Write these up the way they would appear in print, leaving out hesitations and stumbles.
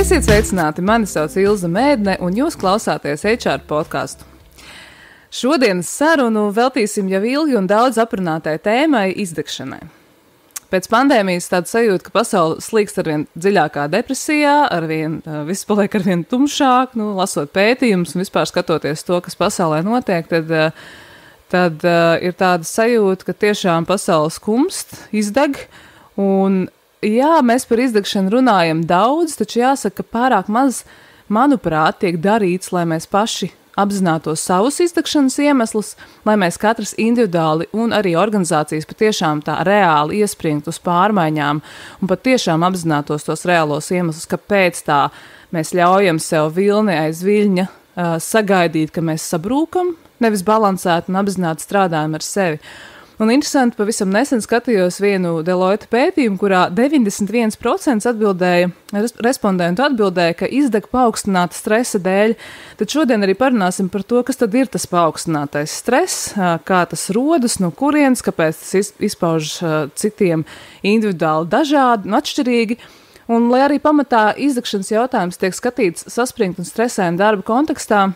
Esiet sveicināti, mani sauc Ilza Mēdne, un jūs klausāties HR podcastu. Šodienas sarunu veltīsim jau ilgi un daudz aprunātai tēmai - izdegšanai. Pēc pandēmijas tāda sajūta, ka pasaule slīkst arvien dziļākā depresijā, viss paliek arvien tumšāk, lasot pētījumus un vispār skatoties to, kas pasaulē notiek, tad ir tāda sajūta, ka tiešām pasaule skumst, izdeg, un jā, mēs par izdegšanu runājam daudz, taču jāsaka, ka pārāk maz, manuprāt, tiek darīts, lai mēs paši apzinātos savus izdegšanas iemeslus, lai mēs katrs individuāli un arī organizācijas patiešām tā reāli iespringtu uz pārmaiņām un patiešām apzinātos tos reālos iemeslus, kāpēc tā mēs ļaujam sev vilni aiz viļņa sagaidīt, ka mēs sabrūkam, nevis balansēt un apzināti strādājam ar sevi. Un interesanti, pavisam nesen skatījos vienu Deloitte pētījumu, kurā 91% respondentu atbildēja, ka izdeg paaugstināta stresa dēļ. Tad šodien arī parunāsim par to, kas tad ir tas paaugstinātais stress, kā tas rodas, no kurienes, kāpēc tas izpaužas citiem individuāli dažādi un atšķirīgi. Un lai arī pamatā izdegšanas jautājums tiek skatīts saspringta un stresaina darba kontekstā,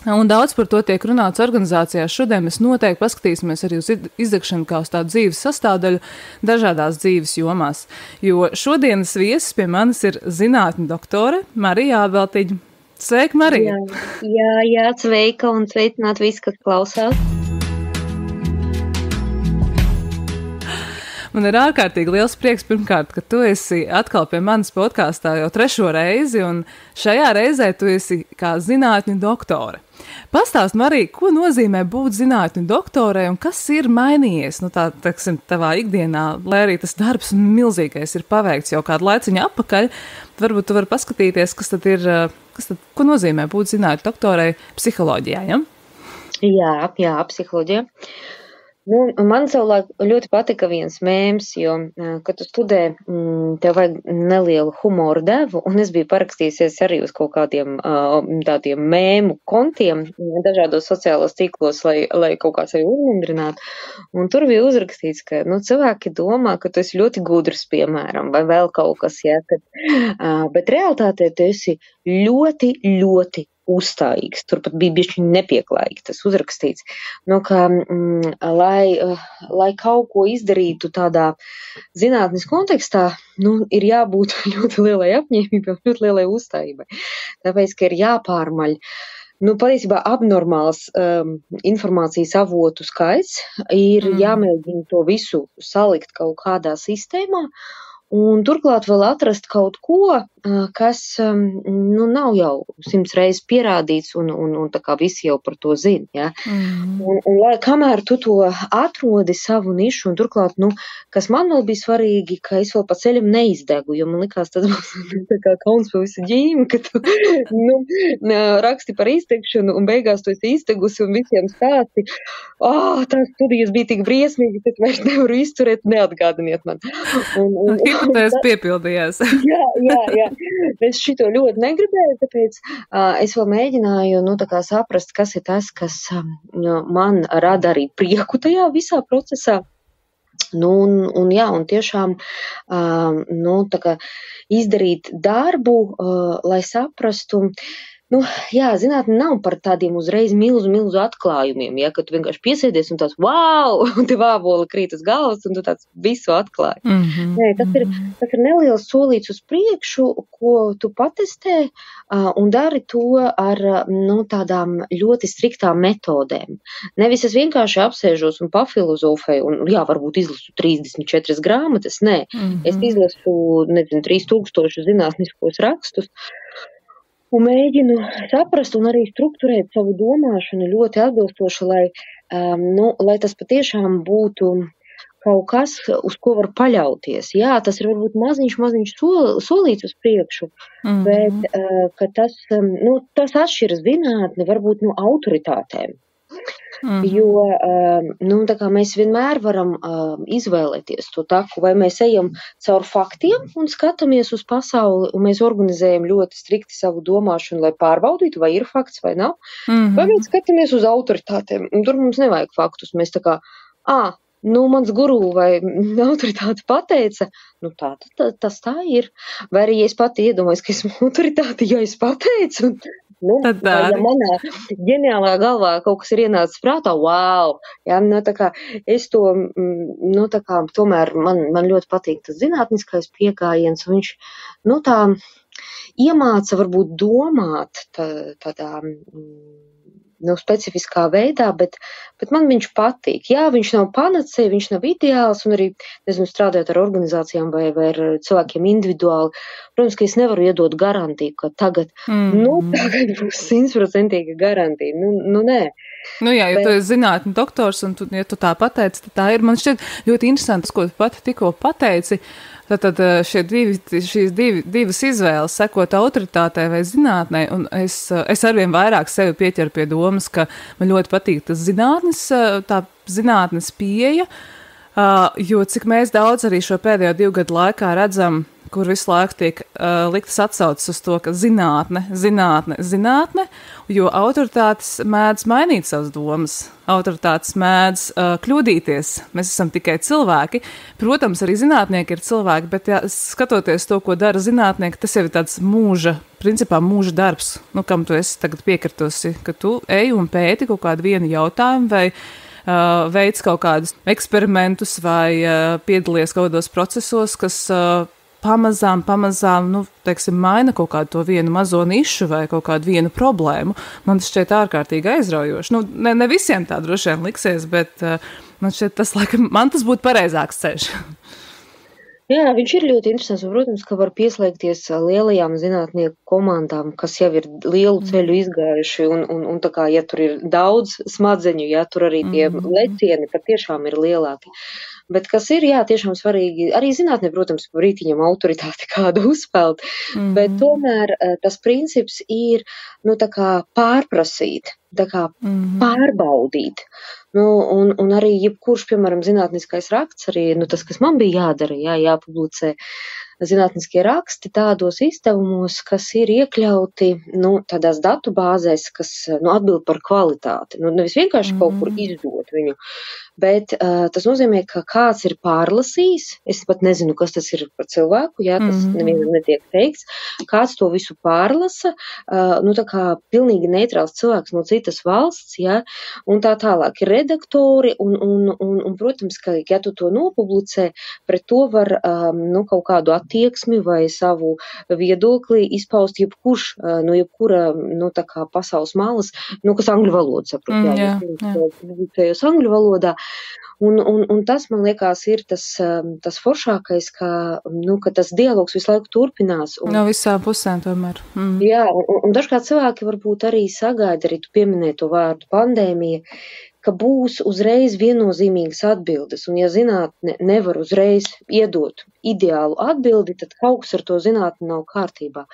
un daudz par to tiek runāts organizācijās. Šodien mēs noteikti paskatīsimies arī uz izdegšanu kā uz tādu dzīves sastāvdaļu dažādās dzīves jomās. Jo šodienas viesis pie manis ir zinātņu doktore Marija Ābeltiņa. Sveika, Marija! Jā, sveika un sveicināt visi, kas klausās. Man ir ārkārtīgi liels prieks pirmkārt, ka tu esi atkal pie manas podkāstā jau 3. reizi, un šajā reizē tu esi kā zinātņu doktore. Pastāst, Marija, ko nozīmē būt zinātņu doktorei un kas ir mainījies, tavā ikdienā, lai arī tas darbs milzīgais ir paveikts jau kādu laiciņu atpakaļ. Varbūt tu vari paskatīties, ko nozīmē būt zinātņu doktorei psiholoģijā, ja? Jā, psiholoģijā. Man savulaik ļoti patika viens mēms, jo, kad tu studē, tev vajag nelielu humoru devu, un es biju parakstījusies arī uz kaut kādiem tādiem mēmu kontiem dažādos sociālos tīklos, lai kaut kā sevi uzmundrinātu. Un tur bija uzrakstīts, ka cilvēki domā, ka tu esi ļoti gudrs, piemēram, vai vēl kaut kas, ja, bet realitātē tu esi ļoti, ļoti uzstājīgs. Turpat bija bišķi nepieklājīgi tas uzrakstīts. Ka, lai kaut ko izdarītu tādā zinātnes kontekstā, ir jābūt ļoti lielai apņēmībai, ļoti lielai uzstājībai. Tāpēc, ka ir jāpārmaļ patiesībā abnormāls informācijas avotu skaits, ir jāmēģina to visu salikt kaut kādā sistēmā, un turklāt vēl atrast kaut ko, kas nav jau 100 reizes pierādīts, un tā kā visi jau par to zina. Ja? Un lai kamēr tu to atrodi savu nišu, un turklāt, kas man vēl bija svarīgi, ka es vēl pa ceļam neizdegu, jo man likās, tas būs tā kā kauns pa visu ģīmi, ka tu raksti par izdegšanu, un beigās tu esi izdegusi, un visiem stāsti, tās studijas bija tik briesmīgi, ka es vairs nevaru izturēt, neatgādiniet man. Hipotēze piepildījās. Jā. Es šito ļoti negribēju, tāpēc es vēl mēģināju, tā kā saprast, kas ir tas, kas man rada arī prieku tajā visā procesā. Un tiešām, tā kā izdarīt darbu, lai saprastu. Zinātne nav par tādiem uzreiz milzu atklājumiem, ja, ka tu vienkārši piesēdies un tāds, wow, un tev ābola krīt uz galvas, un tu tāds visu atklāji. Nē, tas ir neliels solīts uz priekšu, ko tu patestē, un dari to ar, tādām ļoti striktām metodēm. Nevis es vienkārši apsēžos un pafilozofēju, un varbūt izlasu 34 grāmatas, nē. Es izlasu, 3000 zinātniskos rakstus, un mēģinu saprast un arī strukturēt savu domāšanu ļoti atbilstoši, lai tas patiešām būtu kaut kas, uz ko var paļauties. Jā, tas ir varbūt maziņš solīts uz priekšu, bet ka tas atšķiras zinātni varbūt no autoritātēm. Jo tā kā mēs vienmēr varam izvēlēties to taku, vai mēs ejam caur faktiem un skatāmies uz pasauli, un mēs organizējam ļoti strikti savu domāšanu, lai pārbaudītu, vai ir fakts vai nav, vai mēs skatāmies uz autoritātēm, un tur mums nevajag faktus, mēs tā kā, nu, mans guru vai autoritāte pateica, nu tas tā ir. Vai arī, ja es pati iedomājos, ka esmu autoritāte, ja es pateicu, nu, vai ja manā ģeniālā galvā kaut kas ir ienācis prātā, wow, jā, nu, tā kā es to, nu, tā kā tomēr man ļoti patīk tas zinātniskais pieejams, un viņš, nu, tā iemāca varbūt domāt tādā, nu, specifiskā veidā, bet man viņš patīk. Jā, viņš nav panacēja, viņš nav ideāls, un arī, nezinu, strādājot ar organizācijām vai ar cilvēkiem individuāli, protams, ka es nevaru iedot garantiju, ka tagad būs 100% garantija. Nu, nē. Nu jā, jo tu esi zinātņu doktors, un ja tu tā pateici, tad tā ir. Man šķiet ļoti interesanti, ko tu pati tikko pateici. Tad šīs divas izvēles, sekot autoritātei vai zinātnei, un es arvien vairāk sevi pieķeru pie domas, ka man ļoti patīk tas zinātnes pieeja, jo cik mēs daudz arī šo pēdējo 2 gadu laikā redzam, kur visu laiku tiek liktas atsauces uz to, ka zinātne, jo autoritātes mēdz mainīt savas domas, autoritātes mēdz kļūdīties. Mēs esam tikai cilvēki. Protams, arī zinātnieki ir cilvēki, bet skatoties to, ko dara zinātnieki, tas jau ir tāds principā mūža darbs, nu, kam tu esi tagad piekritusi, ka tu ej un pēti kaut kādu vienu jautājumu vai veic kaut kādus eksperimentus vai piedalies kaut kādos procesos, kas pamazām, nu, teiksim, maina kaut kādu to vienu mazo nišu vai kaut kādu vienu problēmu. Man tas šķiet ārkārtīgi aizraujoši. Nu, ne visiem tā droši vien liksies, bet man šķiet tas būtu pareizāks ceļš. Jā, viņš ir ļoti interesants, un, protams, ka var pieslēgties lielajām zinātnieku komandām, kas jau ir lielu ceļu izgājuši, un tā kā, ja tur ir daudz smadzeņu, ja tur arī tie lecieni patiešām ir lielāki. Bet kas ir, jā, tiešām svarīgi, arī zinātnē, protams, brītiņam autoritāti kādu uzpeld, bet tomēr tas princips ir, nu, tā kā pārprasīt, tā kā pārbaudīt. Nu, un arī jebkurš, piemēram, zinātniskais raksts, arī, nu, tas, kas man bija jādara, jāpublicē zinātniskie raksti tādos izdevumos, kas ir iekļauti, nu, tādās datu bāzēs, kas, nu, atbild par kvalitāti. Nu, nevis vienkārši kaut kur izdot viņu, bet tas nozīmē, ka kāds ir pārlasījis, es pat nezinu, kas tas ir par cilvēku, jā, tas nevienam netiek teikts, kāds to visu pārlasa, nu, tā kā pilnīgi neitrāls cilvēks no citas valsts, jā, un tā tālāk ir redaktori, un protams, ka, ja tu to nopublicē, pret to var, nu, kaut kādu attieksmi vai savu viedokli izpaust jebkurš, no jebkura, nu, tā kā pasaules malas, nu, kas angļu valodu saprot, jā. Angļu valodā. Un tas, man liekas, ir tas foršākais, ka tas dialogs visu laiku turpinās. No visām pusēm tomēr. Jā, un dažkārt cilvēki varbūt arī sagaida, arī tu pieminēji to vārdu pandēmija, ka būs uzreiz viennozīmīgas atbildes, un ja zinātne nevar uzreiz iedot ideālu atbildi, tad kaut kas ar to zinātni nav kārtībā.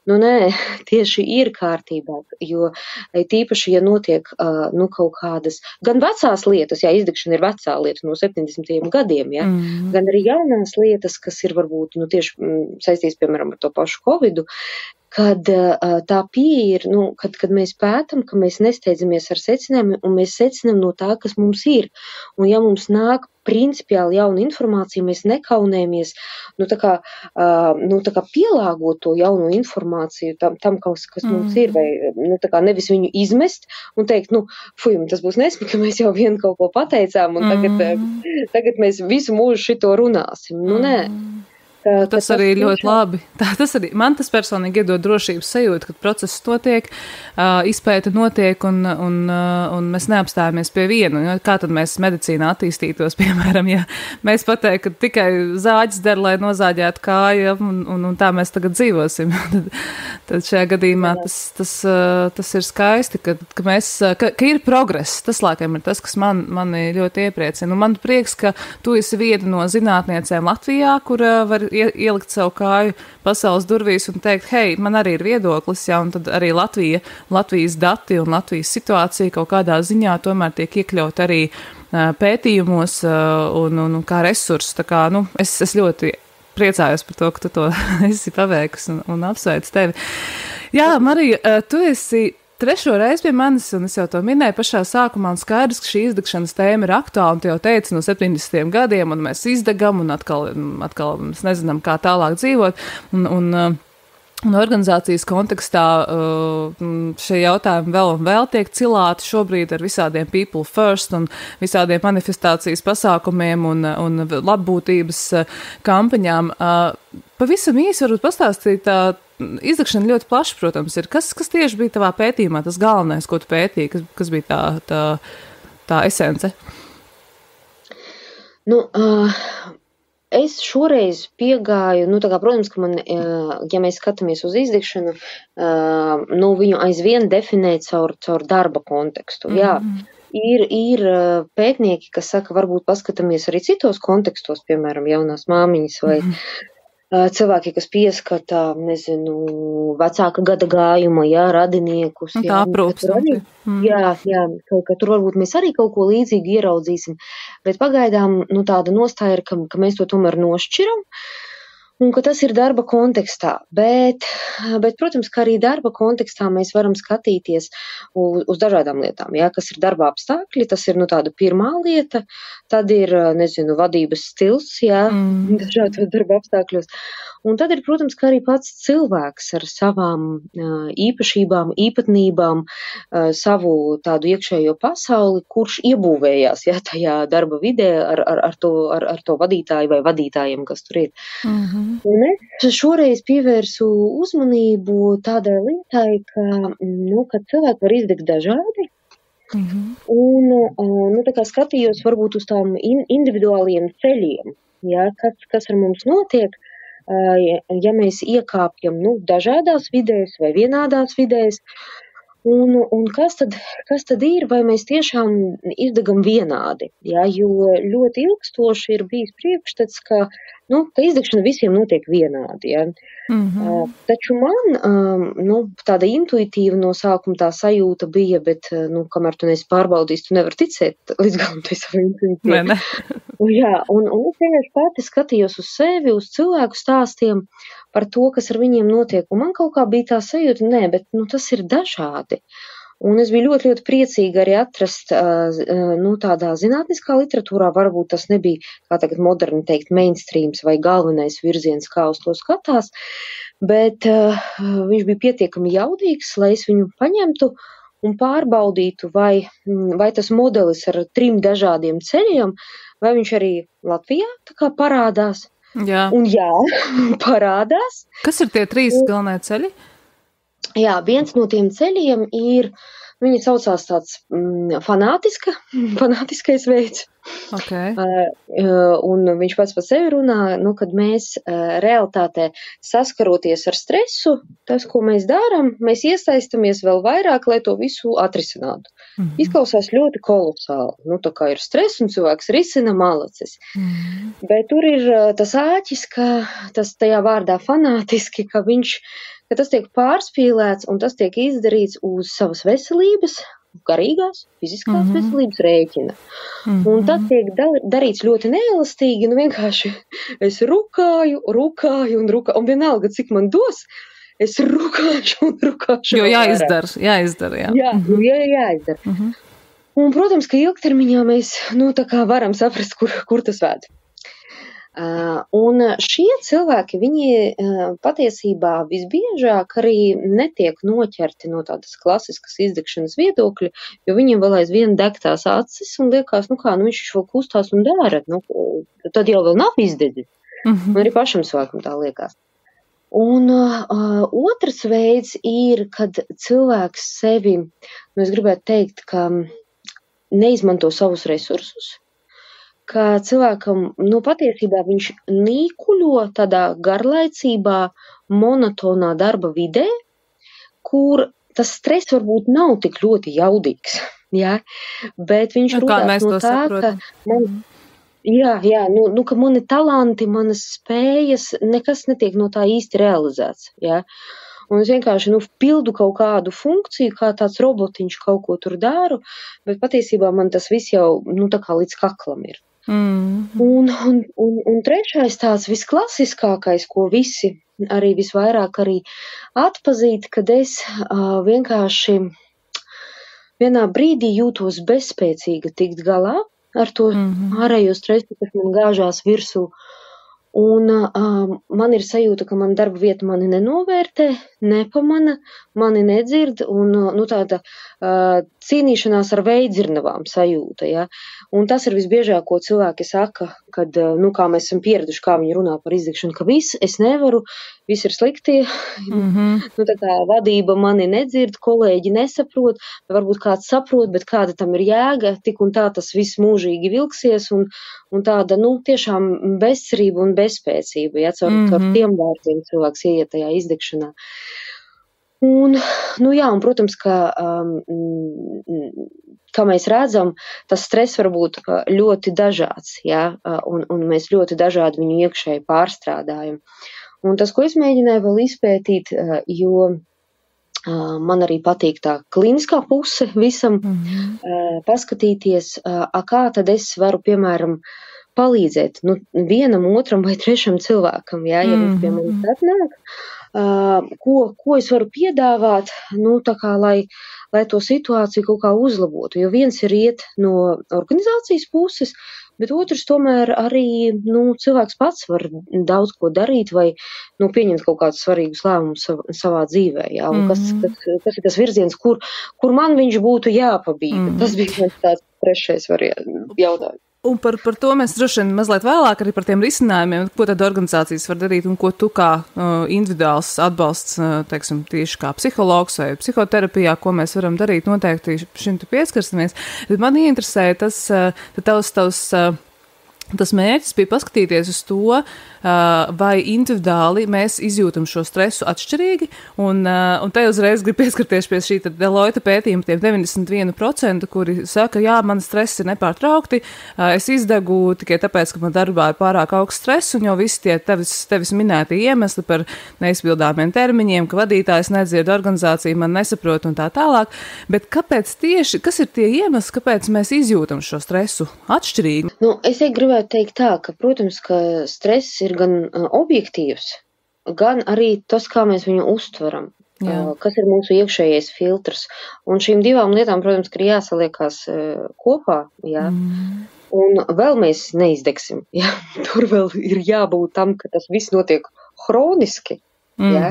Nu, nē, tieši ir kārtībā, jo tīpaši, ja notiek, nu, kaut kādas, gan vecās lietas, jā, izdegšana ir vecā lieta no 70. gadiem, jā, gan arī jaunās lietas, kas ir varbūt, nu, tieši saistīts, piemēram, ar to pašu Covidu, kad tā pieeja ir, nu, kad mēs pētam, ka mēs nesteidzamies ar secinājumiem, un mēs secinām no tā, kas mums ir. Un ja mums nāk principiāli jauna informācija, mēs nekaunējamies, nu, tā kā pielāgot to jauno informāciju tam kas mums ir, vai, nu, tā kā nevis viņu izmest un teikt, nu, fuj, tas būs nesmīgi, ka mēs jau vienu kaut ko pateicām, un tagad mēs visu mūžu šito runāsim. Nu, nē. Tas arī ļoti labi. Man tas personīgi iedod drošības sajūtu, kad process notiek, izpēta notiek un mēs neapstājamies pie viena. Jo kā tad mēs medicīnā attīstītos, piemēram, ja mēs pateiktu, ka tikai zāģis der, lai nozāģētu kāju, un tā mēs tagad dzīvosim. Tad šajā gadījumā tas ir skaisti, ka ir progress. Tas, laikam, ir tas, kas mani ļoti iepriecina. Un man prieks, ka tu esi viena no zinātniecēm Latvijā, kur var ielikt savu kāju pasaules durvīs un teikt, hei, man arī ir viedoklis, jā, un tad arī Latvijas dati un Latvijas situācija kaut kādā ziņā tomēr tiek iekļaut arī pētījumos un kā resurss. Tā kā, nu, es ļoti priecājos par to, ka tu to esi paveikusi un apsveicu tevi. Jā, Marija, tu esi Trešo reizi pie manis, un es jau to minēju pašā sākumā, un skaidrs, ka šī izdegšanas tēma ir aktuāla, un tu jau teici no 70. gadiem, un mēs izdegam, un atkal mēs nezinām, kā tālāk dzīvot, un organizācijas kontekstā šie jautājumi vēl un vēl tiek cilāti šobrīd ar visādiem people first un visādiem manifestācijas pasākumiem un labbūtības kampaņām. Pavisam īsi varbūt pastāstīt, tā izdegšana ļoti plaša, protams, ir. Kas tieši bija tavā pētījumā, tas galvenais, ko tu pētīji, kas bija tā esence? Es šoreiz piegāju, protams, ka man, ja mēs skatāmies uz izdegšanu, viņu aizvien definē caur darba kontekstu. Jā, ir pētnieki, kas saka, varbūt paskatāmies arī citos kontekstos, piemēram, jaunās māmiņas vai cilvēki, kas pieskata, vecāka gada gājuma, radiniekus. Tā aprūps. Jā, ka tur varbūt mēs arī kaut ko līdzīgu ieraudzīsim, bet pagaidām, tāda nostāja ir, ka mēs to tomēr nošķiram, un ka tas ir darba kontekstā, bet, protams, ka arī darba kontekstā mēs varam skatīties uz dažādām lietām, kas ir darba apstākļi, tas ir, tāda pirmā lieta, tad ir, vadības stils, dažādos darba apstākļos, un tad ir, protams, ka arī pats cilvēks ar savām īpašībām, īpatnībām, savu tādu iekšējo pasauli, kurš iebūvējās, tajā darba vidē ar to vadītāju vai vadītājiem, kas tur ir. Un es šoreiz pievērsu uzmanību tādai lietai, ka cilvēki var izdegt dažādi, un tā kā skatījos varbūt uz tām individuāliem ceļiem, kas ar mums notiek, ja mēs iekāpjam dažādās vidēs vai vienādās vidēs, un kas tad ir, vai mēs tiešām izdegam vienādi, jo ļoti ilgstoši ir bijis priekšstats, ka izdegšana visiem notiek vienādi, taču man, tāda intuitīva no sākuma tā sajūta bija, bet, kamēr tu neesi pārbaudījis, tu nevar ticēt līdz galam tai savu intuitīvu. Ne. Un es vienkārši pati skatījos uz sevi, uz cilvēku stāstiem par to, kas ar viņiem notiek, un man kaut kā bija tā sajūta, bet, tas ir dažādi. Un es biju ļoti, ļoti priecīga arī atrast, tādā zinātniskā literatūrā, varbūt tas nebija, kā tagad moderni teikt, mainstreams vai galvenais virziens, kā uz to skatās, bet viņš bija pietiekami jaudīgs, lai es viņu paņemtu un pārbaudītu, vai tas modelis ar 3 dažādiem ceļiem, vai viņš arī Latvijā tā kā parādās. Jā. Un parādās. Kas ir tie 3 galvenie ceļi? Jā, viens no tiem ceļiem ir, viņi saucās tāds fanātiskais veids. Okay. Un viņš pats par sevi runā, kad mēs realitātē saskaroties ar stresu, tas, ko mēs darām, mēs iesaistamies vēl vairāk, lai to visu atrisinātu. Izklausās ļoti kolosāli. Tā kā ir stress un cilvēks risina malacis. Bet tur ir tas āķis, ka tas tajā vārdā fanātiski, ka tas tiek pārspīlēts un tas tiek izdarīts uz savas veselības, garīgās, fiziskās veselības rēķina. Un tas tiek darīts ļoti neelastīgi, vienkārši es rukāju, un vienalga, cik man dos, es rukāšu un rukāšu. Jo jāizdara, jā. Jā, jāizdara. Un, protams, ka ilgtermiņā mēs, tā kā varam saprast, kur tas vēd. Un šie cilvēki, viņi patiesībā visbiežāk arī netiek noķerti no tādas klasiskas izdegšanas viedokļa, jo viņiem vēl aizvien deg tās acis un liekas, viņš vēl kustās un dara, tad jau vēl nav izdegis. Un arī pašam cilvēkam tā liekas. Un otrs veids ir, kad cilvēks sevi, es gribētu teikt, ka neizmanto savus resursus, ka cilvēkam, patiesībā viņš nīkuļo tādā garlaicībā, monotonā darba vidē, kur tas stress varbūt nav tik ļoti jaudīgs, bet viņš rūtās no tā, ka mani talanti, manas spējas, nekas netiek no tā īsti realizēts, Un es vienkārši pildu kaut kādu funkciju, kā tāds robotiņš kaut ko tur daru, bet patiesībā man tas viss jau, tā kā līdz kaklam ir. Un trešais tāds visklasiskākais, ko visi arī visvairāk arī atpazīt, kad es vienkārši vienā brīdī jūtos bezspēcīga tikt galā ar to ārējo stresu, kas man gāžās virsū. Un man ir sajūta, ka man darba vieta mani nenovērtē, nepamana, mani nedzird, un tāda cīnīšanās ar veidzirnavām sajūta, ja. Un tas ir visbiežāk, ko cilvēki saka, kad, kā mēs esam pieraduši, kā viņi runā par izdegšanu, ka es nevaru, viss ir slikti, tā kā vadība mani nedzird, kolēģi nesaprot, varbūt kāds saprot, bet kāda tam ir jēga, tik un tā tas viss mūžīgi vilksies, un tāda, tiešām bezcerība un bezspēcība, ja, caur tiem vārdiem cilvēks ieiet tajā izdegšanā. Un, un, protams, kā mēs redzam, tas stress var būt ļoti dažāds, ja, un mēs ļoti dažādi viņu iekšēji pārstrādājam. Un tas, ko es mēģināju vēl izpētīt, jo man arī patīk tā kliniskā puse visam, paskatīties, kā tad es varu, piemēram, palīdzēt vienam, otram vai trešam cilvēkam, ja viņš pie manis atnāk, ko es varu piedāvāt, tā kā, lai to situāciju kaut kā uzlabotu, jo viens ir iet no organizācijas puses, bet otrs tomēr arī, cilvēks pats var daudz ko darīt vai, pieņemt kaut kādus svarīgus lēmumus savā dzīvē, jā, un kas ir tas virziens, kur man viņš būtu jāpabīda. Tas bija viens tāds trešais jautājums. Un par to mēs droši vien mazliet vēlāk arī par tiem risinājumiem, ko tad organizācijas var darīt un ko tu kā individuāls atbalsts, teiksim, tieši kā psihologs vai psihoterapijā, ko mēs varam darīt, noteikti šim te pieskarsimies. Bet man ieinteresē tas mērķis bija paskatīties uz to, vai individuāli mēs izjūtam šo stresu atšķirīgi, un te uzreiz grib pieskarties pie šī Deloitte pētījuma, tiem 91%, kuri saka, jā, man stress ir nepārtraukti, es izdegu tikai tāpēc, ka man darbā ir pārāk augsts stress, un jau visi tie tevis minēti iemesli par neizpildāmiem termiņiem, ka vadītājs nedzird, organizācija man nesaprot un tā tālāk, bet kāpēc tieši, kas ir tie iemesli, kāpēc mēs izjūtam šo stresu atšķirīgi? Es gribētu teikt tā, ka, protams, ka stress ir gan objektīvs, gan arī tas, kā mēs viņu uztveram, kas ir mūsu iekšējais filtrs. Un šīm divām lietām, protams, ka ir jāsaliekās kopā, jā. Un vēl mēs neizdegsim, jā. Tur vēl ir jābūt tam, ka tas viss notiek hroniski, jā.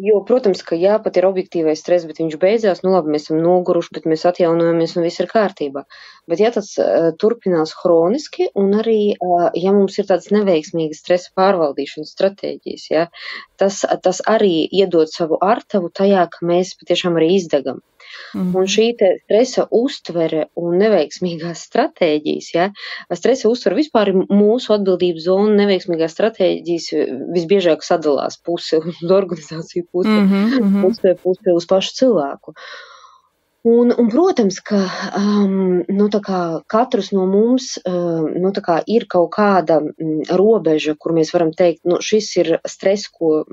Jo, protams, ka jā, pat ir objektīvais stress, bet viņš beidzās, labi, mēs esam noguruši, bet mēs atjaunojamies un viss ir kārtībā. Bet ja tas turpinās hroniski un arī, ja mums ir tādas neveiksmīgas stresa pārvaldīšanas stratēģijas, jā, tas arī iedod savu artavu tajā, ka mēs patiešām arī izdegam. Un šī te stresa uztvere un neveiksmīgās stratēģijas, ja, stresa uztvere vispār ir mūsu atbildības zona, neveiksmīgās stratēģijas visbiežāk sadalās puse uz organizāciju, puse uz pašu cilvēku. Un, protams, ka tā kā katrs no mums tā kā ir kaut kāda robeža, kur mēs varam teikt, šis ir stress, ko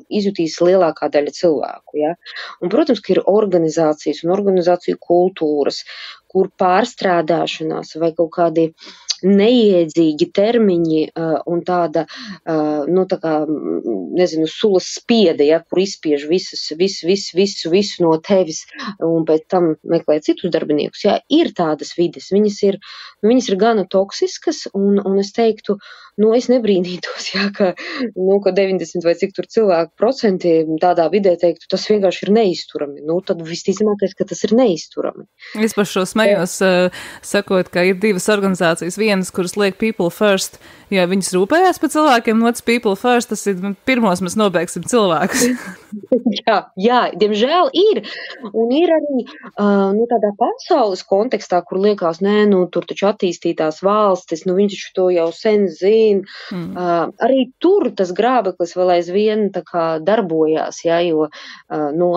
izjutīs lielākā daļa cilvēku. Ja? Un, protams, ka ir organizācijas un organizāciju kultūras, kur pārstrādāšanās vai kaut kādi neiedzīgi termiņi un tāda, tā kā, nezinu, sulas spiede, ja, kur izspiež visu no tevis un pēc tam meklē citus darbiniekus, ja, ir tādas vides. Viņas ir gana toksiskas un es teiktu, es nebrīnītos, ja, ka 90 vai cik tur cilvēku procenti tādā vidē teiktu, tas vienkārši ir neizturami. Tad visticamākais, ka tas ir neizturami. Es par šo smējos, sakot, ka ir divas organizācijas, vienas, kuras liek people first, ja viņas rūpējās par cilvēkiem, otrs people first, tas ir pirmos mēs nobeigsim cilvēkus. jā, diemžēl ir. Un ir arī tādā pasaules kontekstā, kur liekas, tur taču attīstītās valstis, viņi taču to jau sen zina. Arī tur tas grābeklis vēl aizvien tā kā darbojās, jā, jo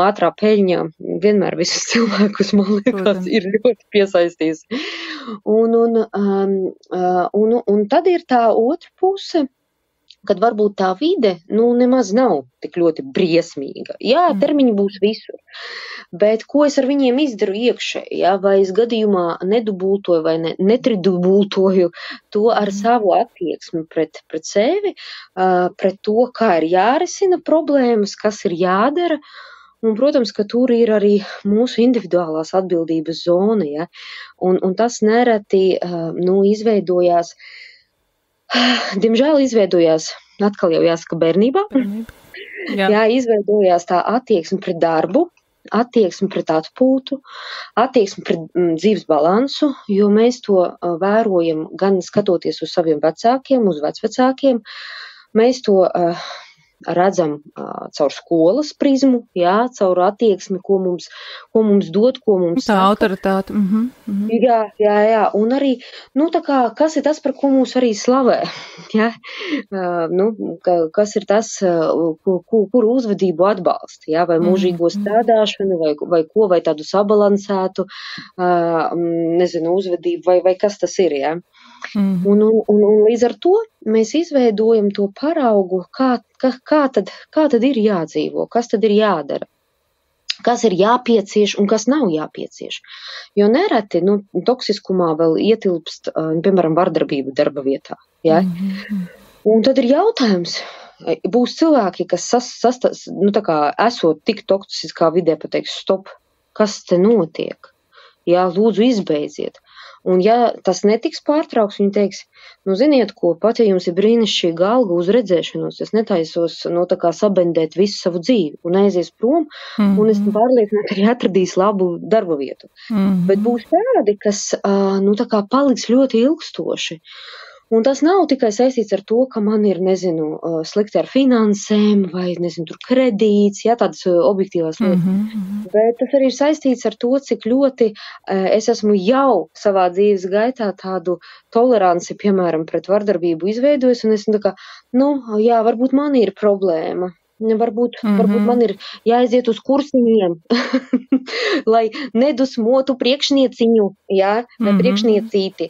ātrā peļņa vienmēr visus cilvēkus, man liekas, ir ļoti piesaistījis. Un tad ir tā otra puse, kad varbūt tā vide, nemaz nav tik ļoti briesmīga. Jā, termiņi būs visur, bet ko es ar viņiem izdaru iekšēji, jā, vai es gadījumā nedubultoju vai netridubultoju to ar savu attieksmi pret sevi, pret to, kā ir jārisina problēmas, kas ir jādara, Un, protams, ka tur ir arī mūsu individuālās atbildības zona, ja, un tas nereti, izveidojās, diemžēl izveidojās, atkal jau jāsaka bērnībā, jā, izveidojās tā attieksme pret darbu, attieksme pret atpūtu, attieksme pret dzīves balansu, jo mēs to vērojam gan skatoties uz saviem vecākiem, uz vecvecākiem, mēs to redzam caur skolas prizmu, jā, caur attieksmi, ko mums dod, ko mums tā autoritāte. Jā, un arī, tā kā, kas ir tas, par ko mūs arī slavē, jā, kas ir tas, kur uzvedību atbalsta, jā, vai mūžīgo strādāšanu, vai tādu sabalansētu, uzvedību, vai kas tas ir, jā. Un līdz ar to mēs izveidojam to paraugu, kā tad ir jādzīvo, kas tad ir jādara, kas ir jāpiecieš un kas nav jāpiecieš. Jo nereti, toksiskumā vēl ietilpst, piemēram, vardarbība darba vietā, ja? Un tad ir jautājums, būs cilvēki, kas esot tik toksiskā vidē, pateiks, stop, kas te notiek, jā, lūdzu izbeidziet. Un ja tas netiks pārtrauks, viņi teiks, ziniet ko, pat ja jums ir brīnišķīga alga uz redzēšanos, es netaisos, sabendēt visu savu dzīvi un aizies prom, un es pārliecināti arī atradīs labu darba vietu. Bet būs tādi, kas, paliks ļoti ilgstoši. Un tas nav tikai saistīts ar to, ka man ir, slikti ar finansēm vai, tur kredīts, jā, tādas objektīvās lietas. Bet tas arī ir saistīts ar to, cik ļoti es esmu jau savā dzīves gaitā tādu toleranci, piemēram, pret vardarbību izveidojis, un es jā, varbūt man ir problēma. Varbūt man ir jāaiziet uz kursiņiem, lai nedusmotu priekšnieciņu, jā, vai priekšniecīti.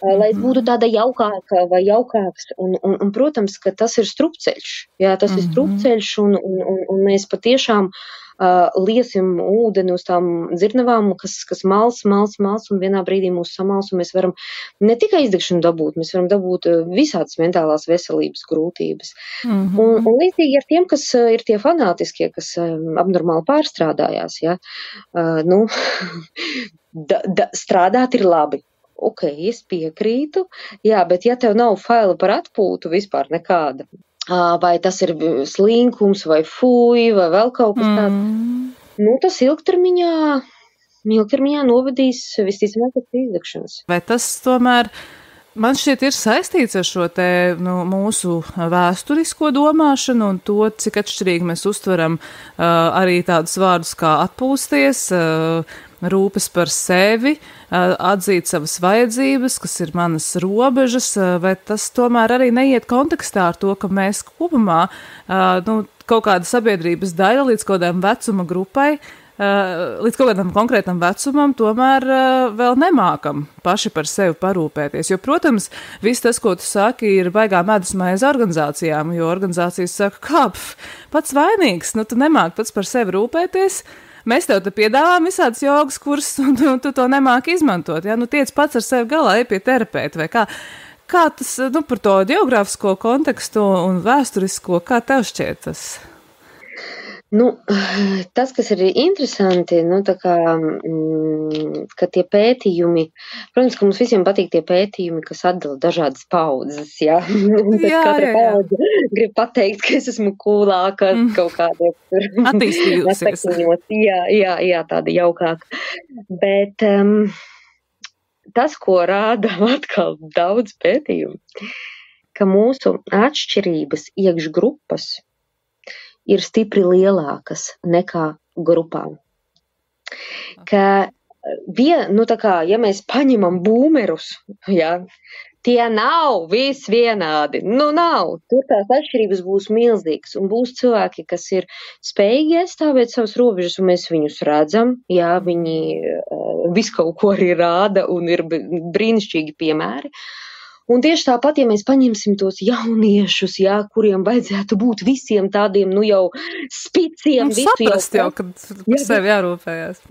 Lai būtu tāda jaukāka vai jaukāks. Un, protams, ka tas ir strupceļš. Jā, tas ir strupceļš, un mēs patiešām liesim ūdeni uz tām dzirnavām, kas mals, un vienā brīdī mūs samals, un mēs varam ne tikai izdegšanu dabūt, mēs varam dabūt visādas mentālās veselības grūtības. Un līdzīgi ar tiem, kas ir tie fanātiskie, kas abnormāli pārstrādājās, jā, strādāt ir labi. Ok, es piekrītu, jā, bet ja tev nav faila par atpūtu vispār nekāda, vai tas ir slinkums, vai fuj, vai vēl kaut kas tāds, tas ilgtermiņā novedīs visticamāk pie izdegšanas. Vai tas tomēr, man šķiet, ir saistīts ar šo te mūsu vēsturisko domāšanu un to, cik atšķirīgi mēs uztveram arī tādus vārdus kā atpūsties, rūpes par sevi, atzīt savas vajadzības, kas ir manas robežas, vai tas tomēr arī neiet kontekstā ar to, ka mēs kopumā, kaut kāda sabiedrības daļa līdz kaut kādam vecuma grupai, līdz kaut kādam konkrētam vecumam, tomēr vēl nemākam paši par sevi parūpēties. Jo, protams, viss tas, ko tu saki, ir baigā medus maize organizācijām, jo organizācijas saka, pats vainīgs, tu nemāki pats par sevi rūpēties, mēs tev te piedāvājam visādas jogas kursus, un tu to nemāki izmantot. Ja? Tiec pats ar sevi galā, ej pie terapeita vai kā. Kā tas, par to geogrāfisko kontekstu un vēsturisko, kā tev šķiet tas? Tas, kas ir interesanti, ka tie pētījumi, protams, ka mums visiem patīk tie pētījumi, kas atdala dažādas paudzes, jā. Katra paudze grib pateikt, ka es esmu kūlāka, kaut kādā attīstījusies. Jā, tāda jaukāka. Bet tas, ko rāda atkal daudz pētījumu, ka mūsu atšķirības iekšgrupas ir stipri lielākas nekā grupām. Ka ja mēs paņemam būmerus, jā, tie nav visi vienādi. Nav. Tur tās atšķirības būs milzīgas. Un būs cilvēki, kas ir spējīgi aizstāvēt savas robežas, un mēs viņus redzam. Jā, viņi visu kaut ko arī rāda, un ir brīnišķīgi piemēri. Un tieši tāpat, ja mēs paņemsim tos jauniešus, jā, kuriem vajadzētu būt visiem tādiem, jau spiciem. Saprast jau, kad par sevi jārūpējās.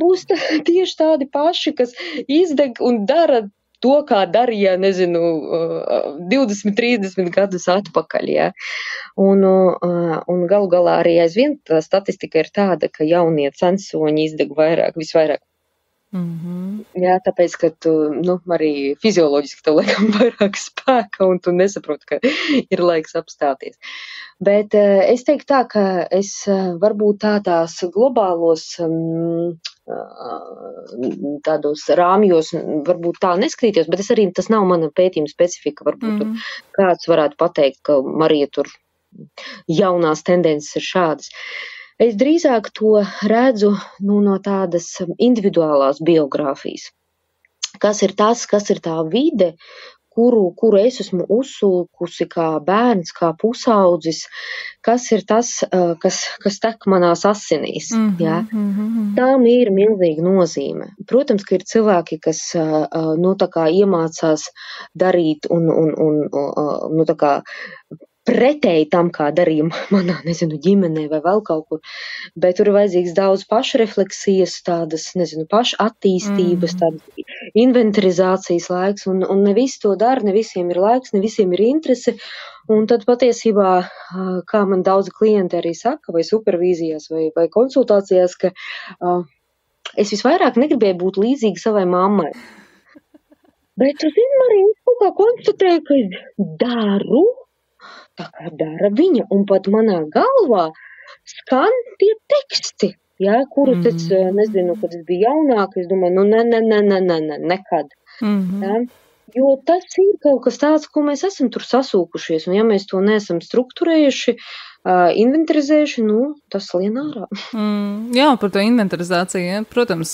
Būs tieši tādi paši, kas izdeg un dara to, kā darīja, nezinu, 20, 30 gadus atpakaļ, jā. Un galu galā arī aizvien tā statistika ir tāda, ka jaunie censoņi izdeg visvairāk. Jā, tāpēc, ka tu, arī fizioloģiski tev laikam vairāk spēka un tu nesaproti, ka ir laiks apstāties. Bet es teiktu tā, ka es varbūt tādās globālos tādos rāmjos varbūt tā neskrīties, bet tas nav mana pētījuma specifika, varbūt tur kāds varētu pateikt, ka Marija tur jaunās tendences ir šādas. Es drīzāk to redzu no tādas individuālās biogrāfijas. Kas ir tā vide, kuru es esmu uzsulkusi kā bērns, kā pusaudzis, kas ir tas, kas tek manās asinīs. Jā? Tām ir milzīga nozīme. Protams, ka ir cilvēki, kas tā kā iemācās darīt un tā kā pretēji tam, kā darīja manā, ģimenē vai vēl kaut kur, bet tur ir vajadzīgs daudz pašrefleksijas, tādas, pašattīstības, tādas inventarizācijas laiks, un ne visi to dara, ne visiem ir laiks, ne visiem ir interese, un tad patiesībā, kā man daudzi klienti arī saka, vai supervīzijās, vai konsultācijās, ka es visvairāk negribēju būt līdzīga savai mammai. Bet, Marija, es kaut kā konstatēju, ka es daru, tā kā dara viņa, un pat manā galvā skan tie teksti, jā, kurus es nezinu, kad es biju jaunāka, es domāju, nekad. Jā, jo tas ir kaut kas tāds, ko mēs esam tur sasūkušies, un ja mēs to neesam strukturējuši, inventarizējuši, tas lien ārā. Jā, par to inventarizāciju, ja. Protams,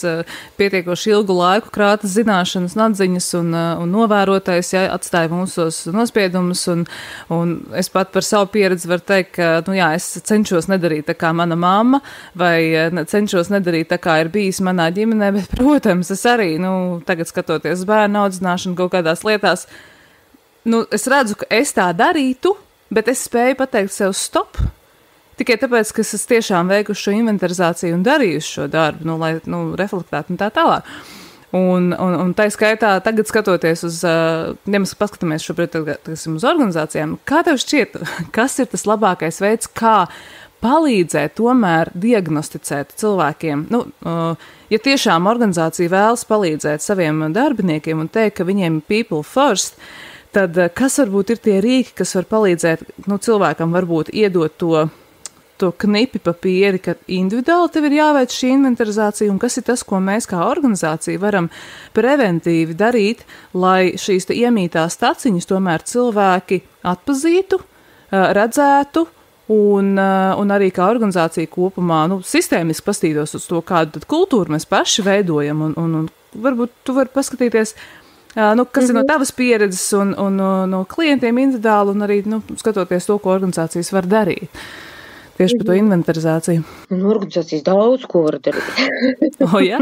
pietiekoši ilgu laiku krātas zināšanas, atziņas un novērotais, ja, atstāja mūsos nospiedumus, un es pat par savu pieredzi varu teikt, ka, es cenšos nedarīt tā kā mana mamma, vai cenšos nedarīt tā kā ir bijis manā ģimenē, bet, protams, es arī, tagad skatoties bērnu audzināšanu kaut kādās lietās, es redzu, ka es tā darītu, bet es spēju pateikt sev stop, tikai tāpēc, ka es tiešām veikuši šo inventarizāciju un darījuši šo darbu, lai reflektētu un tā tālāk. Un tā skaitā, tagad skatoties uz, ja mēs paskatāmies šobrīd uz organizācijām, kā tev šķiet, kas ir tas labākais veids, kā palīdzēt tomēr diagnosticēt cilvēkiem? Ja tiešām organizācija vēlas palīdzēt saviem darbiniekiem un teikt, ka viņiem people first, tad kas varbūt ir tie rīki, kas var palīdzēt cilvēkam varbūt iedot to knipi papīri, ka individuāli tev ir jāveic šī inventarizācija, un kas ir tas, ko mēs kā organizācija varam preventīvi darīt, lai šīs iemītās taciņas tomēr cilvēki atpazītu, redzētu, un arī kā organizācija kopumā, sistēmiski pastītos uz to, kādu tad kultūru mēs paši veidojam, un varbūt tu vari paskatīties, kas ir no tavas pieredzes un no klientiem individuāli, un arī, skatoties to, ko organizācijas var darīt. Tieši par to inventarizāciju. Organizācijas daudz ko var darīt. Jā?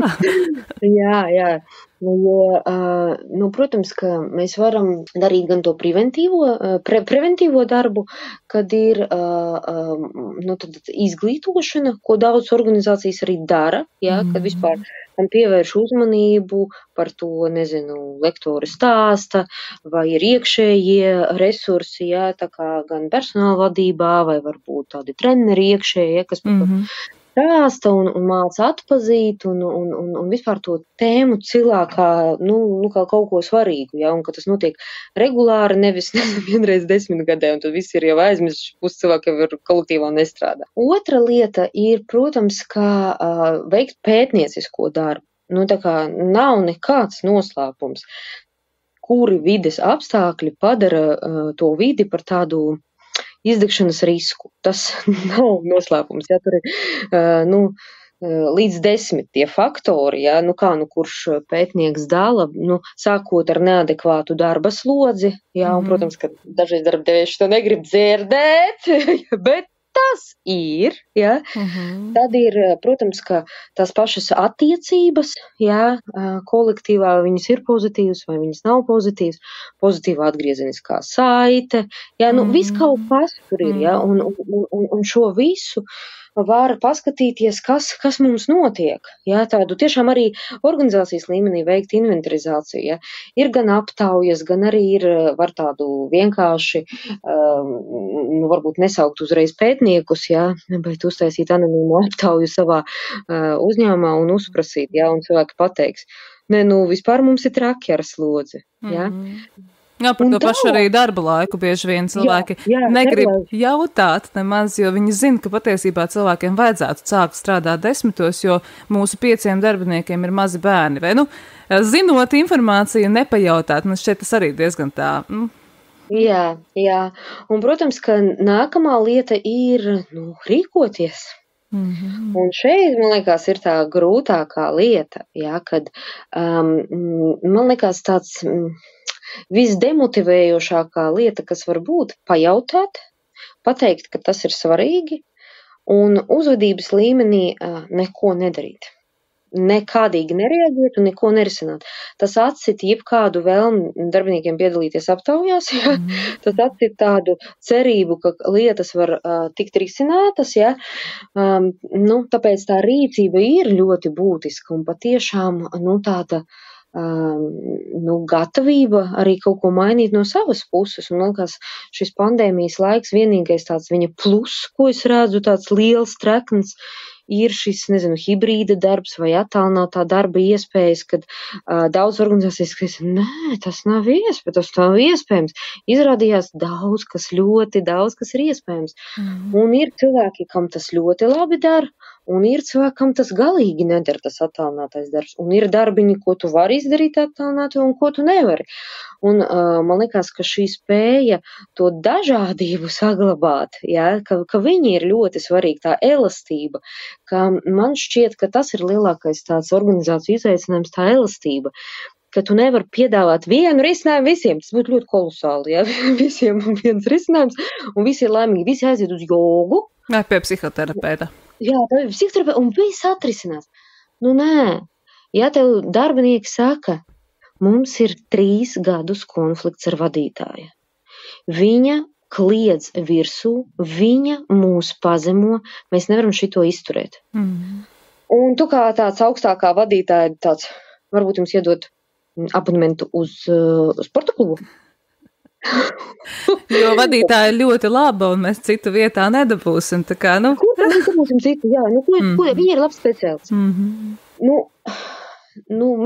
Jā. Protams, ka mēs varam darīt gan to preventīvo darbu, kad ir tad izglītošana, ko daudz organizācijas arī dara, jā, kad vispār tam pievērš uzmanību, par to, lektori stāsta, vai ir iekšējie resursi, jā, tā kā gan personāla vadībā, vai varbūt tādi treneri iekšējie, kas par to stāsta un māca atpazīt un vispār to tēmu cilā kā kaut ko svarīgu, ja, un ka tas notiek regulāri, nevis vienreiz 10 gadē, un tad viss ir jau aizmirsts, pusi cilvēki jau ir kolektīvā nestrādā. Otra lieta ir, protams, kā veikt pētniecisko darbu. Tā kā nav nekāds noslēpums, kuri vides apstākļi padara to vidi par tādu izdegšanas risku. Tas nav noslēpums, ja tur ir, līdz 10 tie faktori, ja, kurš pētnieks dala, sākot ar neadekvātu darba slodzi, ja, un, protams, ka dažreiz darbdevējs to negrib dzirdēt, bet tas ir, ja. Tad ir, protams, ka tās pašas attiecības, ja, kolektīvā viņas ir pozitīvas vai viņas nav pozitīvas, pozitīvā atgriezeniskā saite, ja, viss kaut kas tur ir, ja, un šo visu var paskatīties, kas mums notiek. Jā, tādu tiešām arī organizācijas līmenī veikt inventarizāciju. Jā. Ir gan aptaujas, gan arī var tādu vienkārši, varbūt nesaukt uzreiz pētniekus, jā, bet uztaisīt anonīmu aptauju savā uzņēmumā un uzprasīt, jā, un cilvēki pateiks, vispār mums ir traki ar slodzi, jā. Jā, par to pašu arī darba laiku bieži vien cilvēki negrib jautāt nemaz, jo viņi zina, ka patiesībā cilvēkiem vajadzētu sākt strādāt 10, jo mūsu 5 darbiniekiem ir mazi bērni. Vai, zinot informāciju, nepajautāt, man šķiet tas arī diezgan tā. Jā. Un, protams, ka nākamā lieta ir, rīkoties. Un šeit, man liekas, ir tā grūtākā lieta, jā, kad, man liekas, tāds visdemotivējošākā lieta, kas var būt, pajautāt, pateikt, ka tas ir svarīgi, un uzvedības līmenī neko nedarīt. Nekādīgi nereaģēt un neko nerisināt. Tas atsit jebkādu vēlmi darbiniekiem piedalīties aptaujās, ja? Tas atsit tādu cerību, ka lietas var tikt risinātas, ja? Tāpēc tā rīcība ir ļoti būtiska un patiešām, tāda gatavība arī kaut ko mainīt no savas puses. Un, liekas, šis pandēmijas laiks vienīgais tāds viņa plus, ko es redzu, tāds liels trekns, ir šis, hibrīda darbs vai attālinātā darba iespējas, kad daudz organizācijas, ka tas nav iespējams. Izrādījās ļoti daudz, kas ir iespējams. Un ir cilvēki, kam tas ļoti labi dara, un ir cilvēkam tas galīgi nedara, tas attālinātais darbs. Un ir darbiņi, ko tu vari izdarīt attālināti un ko tu nevari. Un man liekas, ka šī spēja to dažādību saglabāt, ja, ka viņi ir ļoti svarīgi, tā elastība, ka man šķiet, ka tas ir lielākais tāds organizāciju izaicinājums, tā elastība, ka tu nevari piedāvāt vienu risinājumu visiem. Tas būtu ļoti kolosāli, ja visiem viens risinājums, un visi ir laimīgi, visi aiziet uz jogu. Vai pie psihoterapeita. Jā, pie psihoterapeita, un viss atrisinās. Nē, ja tev darbinieki saka, mums ir 3 gadus konflikts ar vadītāju. Viņa kliedz virsū, viņa mūs pazemo, mēs nevaram šito izturēt. Un tu kā tāds augstākā vadītāja, varbūt jums iedot abonementu uz sporta klubu? Jo vadītāja ir ļoti laba, un mēs citu vietā nedabūsim. Tā kā, Ko mēs dabūsim citu? Jā, viņa ir labs speciālists.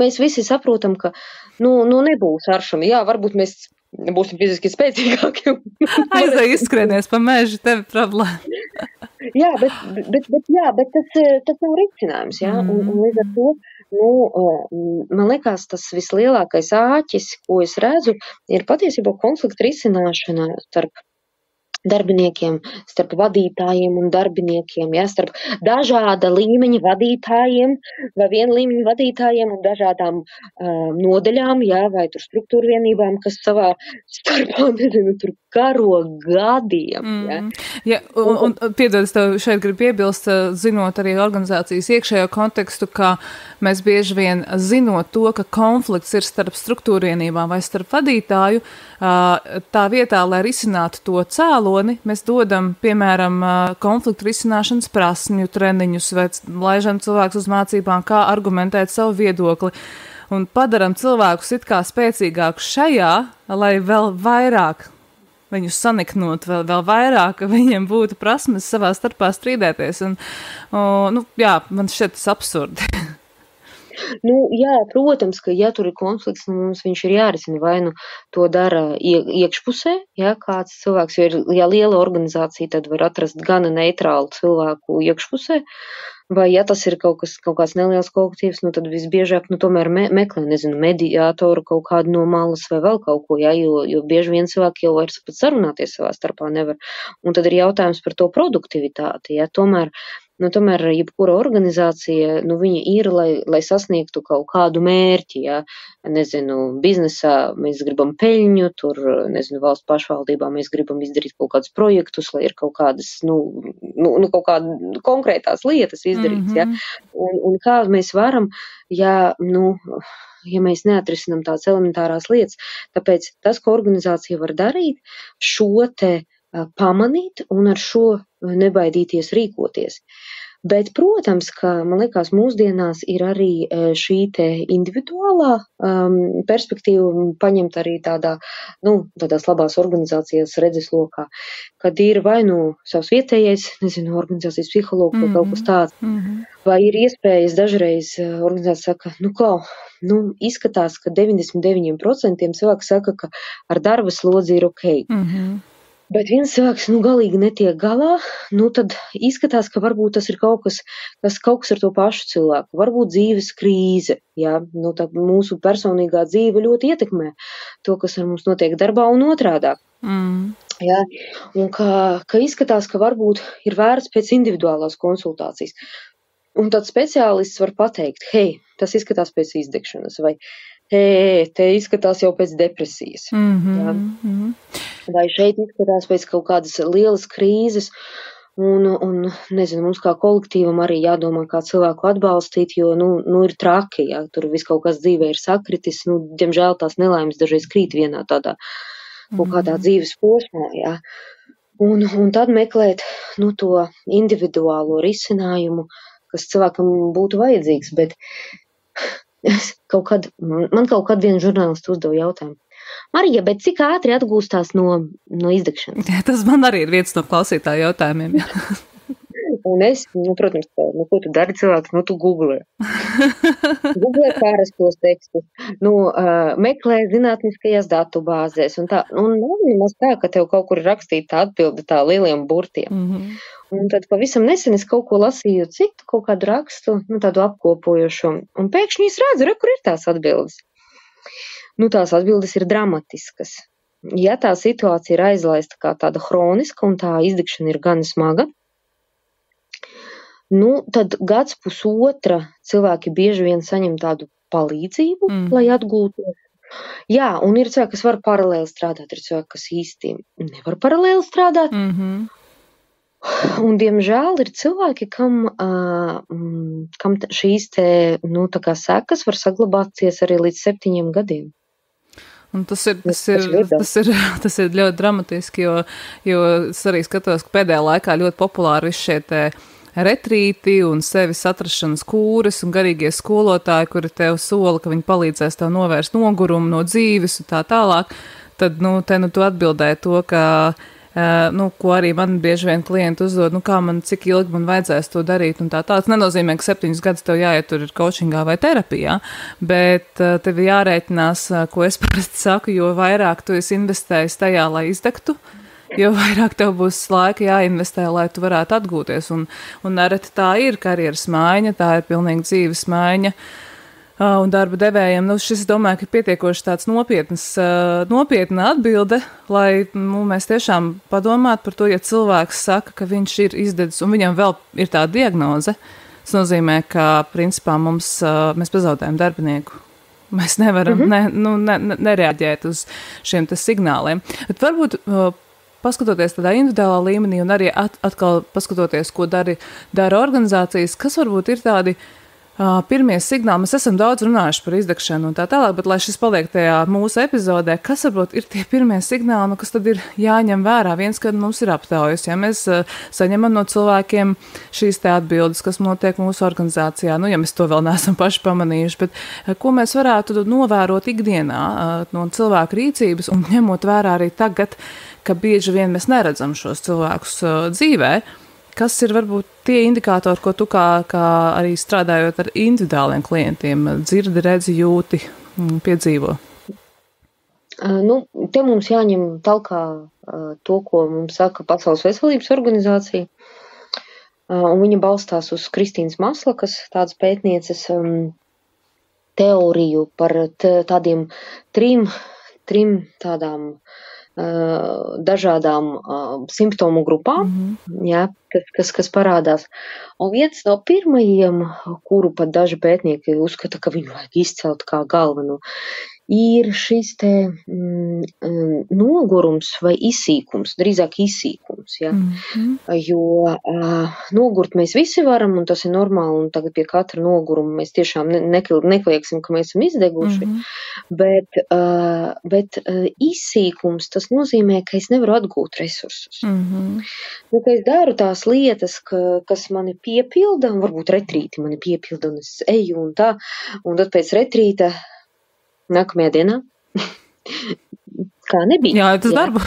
Mēs visi saprotam, ka nebūs aršami. Jā, varbūt mēs būsim fiziski spēcīgāki. Aizai izskrienies pa mežu, tev problēma. Jā, bet tas nav risinājums, jā, un līdz ar to, man liekas, tas vislielākais āķis, ko es redzu, ir patiesībā konflikta risināšana starp darbiniekiem, starp vadītājiem un darbiniekiem, ja, starp dažāda līmeņa vadītājiem vai viena līmeņa vadītājiem un dažādām nodaļām, ja, vai tur struktūra vienībām, kas savā starpā, tur karo gadiem. Ja. Ja, un piedod, es tev šeit gribu piebilst, zinot arī organizācijas iekšējo kontekstu, ka mēs bieži vien zinot to, ka konflikts ir starp struktūra vienībām vai starp vadītāju, tā vietā, lai risinātu to cēloni, mēs dodam, piemēram, konfliktu risināšanas prasmju treniņus vai laižam cilvēkus uz mācībām, kā argumentēt savu viedokli un padaram cilvēkus it kā spēcīgākus šajā, lai vēl vairāk viņus saniknot, vēl vairāk, ka viņiem būtu prasmes savā starpā strīdēties. Un, man šķiet tas absurdi. Jā, protams, ka ja tur ir konflikts, mums viņš ir jārisina, vai to dara iekšpusē, ja, kāds cilvēks, jo ja liela organizācija, tad var atrast gana neitrālu cilvēku iekšpusē, vai ja tas ir kaut kāds neliels kolektīvs, tad visbiežāk, tomēr meklē, mediātoru kaut kādu no malas vai vēl kaut ko, ja, jo bieži vien cilvēki jau vairs pat sarunāties savā starpā nevar. Un tad ir jautājums par to produktivitāti, ja, tomēr jebkura organizācija, viņa ir, lai sasniegtu kaut kādu mērķi, ja, biznesā mēs gribam peļņu, tur, valsts pašvaldībā mēs gribam izdarīt kaut kādus projektus, lai ir kaut kādas, kaut kāda konkrētās lietas izdarīts, ja, un kā mēs varam, ja mēs neatrisinam tādas elementārās lietas, tāpēc tas, ko organizācija var darīt, šo te pamanīt un ar šo nebaidīties rīkoties. Bet, protams, ka, man liekas, mūsdienās ir arī šī te individuālā perspektīva paņemt arī tādās labās organizācijas redzeslokā, kad ir vai savs vietējais, organizācijas psihologs vai kaut kas tāds, vai ir iespējas dažreiz organizācija saka, izskatās, ka 99% cilvēki saka, ka ar darba slodzi ir ok. Bet viens cilvēks, galīgi netiek galā, tad izskatās, ka varbūt tas ir kaut kas ar to pašu cilvēku. Varbūt dzīves krīze, jā, tā mūsu personīgā dzīve ļoti ietekmē to, kas ar mums notiek darbā un otrādāk. Jā, un ka izskatās, ka varbūt ir vērts pēc individuālās konsultācijas. Un tad speciālists var pateikt, hei, tas izskatās pēc izdegšanas, vai te izskatās jau pēc depresijas. Jā. Vai šeit izskatās pēc kaut kādas lielas krīzes, un mums kā kolektīvam arī jādomā, kā cilvēku atbalstīt, jo, ir traki, jā, tur viss kaut kas dzīvē ir sakritis, diemžēl tās nelaimes dažreiz krīt vienā tādā kaut kādā dzīves posmā, jā. Un tad meklēt, to individuālo risinājumu, kas cilvēkam būtu vajadzīgs, bet man kaut kad viena žurnālista uzdeva jautājumu. Marija, bet cik ātri atgūstās no izdegšanas? Jā, tas man arī ir viens no klausītāju jautājumiem. Jā. Un es, protams, ko tu dari cilvēks, tu googlē. Googlē pārastos tekstus, meklē zinātniskajās datubāzēs un tā. Un nav nemaz tā, ka tev kaut kur rakstīta atbilde tā lieliem burtiem. Un tad pavisam nesen es kaut ko lasīju citu, kaut kādu rakstu, tādu apkopojošo. Un pēkšņi es redzu, kur ir tās atbildes. Tās atbildes ir dramatiskas. Ja tā situācija ir aizlaista kā tāda hroniska un tā izdegšana ir gan smaga, tad gads pusotra cilvēki bieži vien saņem tādu palīdzību, lai atgūtos. Jā, un ir cilvēki, kas var paralēli strādāt, ir cilvēki, kas īsti nevar paralēli strādāt. Un, diemžēl, ir cilvēki, kam šīs te, sekas var saglabāties arī līdz 7 gadiem. Un tas ir ļoti dramatiski, jo es arī skatos, ka pēdējā laikā ļoti populāri visi šie te retrīti un sevis atrašanas kūres un garīgie skolotāji, kuri tev sola, ka viņi palīdzēs tev novērst nogurumu no dzīves un tā tālāk. Tad, tu atbildēji to, ka ko arī man bieži vien klienti uzdod, cik ilgi man vajadzēs to darīt un tā. Tas nenozīmē, ka 7 gadus tev jāiet tur coachingā vai terapijā, bet tev jārēķinās, ko es parasti saku, jo vairāk tu esi investējis tajā, lai izdegtu, jo vairāk tev būs laika jāinvestē, lai tu varētu atgūties. Un nereti tā ir karjeras maiņa, tā ir pilnīgi dzīves maiņa. Un darba devējiem, šis, domāju, ka pietiekoši tāds nopietna atbilde, lai mēs tiešām padomātu par to, ja cilvēks saka, ka viņš ir izdedzis un viņam vēl ir tā diagnoze, tas nozīmē, ka principā mēs pazaudējam darbinieku. Mēs nevaram nereaģēt uz šiem te signāliem. Bet varbūt paskatoties tādā individuālā līmenī un arī atkal paskatoties, ko dara organizācijas, kas varbūt ir tādi pirmie signāli. Mēs esam daudz runājuši par izdegšanu un tā tālāk, bet lai šis paliek tajā mūsu epizodē, kas varbūt ir tie pirmie signāli, kas tad ir jāņem vērā? Viens, kad mums ir aptaujas, ja mēs saņemam no cilvēkiem šīs te atbildes, kas notiek mūsu organizācijā, ja mēs to vēl neesam paši pamanījuši, bet ko mēs varētu novērot ikdienā no cilvēku rīcības un ņemot vērā arī tagad, ka bieži vien mēs neredzam šos cilvēkus dzīvē. Kas ir varbūt tie indikātori, ko tu kā arī strādājot ar individuāliem klientiem dzirdi, redzi, jūti, piedzīvo? Te mums jāņem talkā to, ko mums saka Pasaules veselības organizācija. Un viņa balstās uz Kristīnas Maslakas, tādas pētnieces teoriju par tādiem trim tādām dažādām simptomu grupām, jā, kas parādās. Un viens no pirmajiem, kuru pat daži pētnieki uzskata, ka viņu vajag izcelt kā galveno, ir šis te nogurums vai izsīkums, drīzāk izsīkums, ja? Jo nogurt mēs visi varam, un tas ir normāli, un tagad pie katra noguruma mēs tiešām neklieksim, ka mēs esam izdeguši, bet izsīkums, tas nozīmē, ka es nevaru atgūt resursus. Nu, ka es daru tās lietas, kas mani piepilda, un varbūt retrīti mani piepilda, un es eju un tā, un tad pēc retrīta nākamajā dienā, kā nebija. Jāiet uz darbu.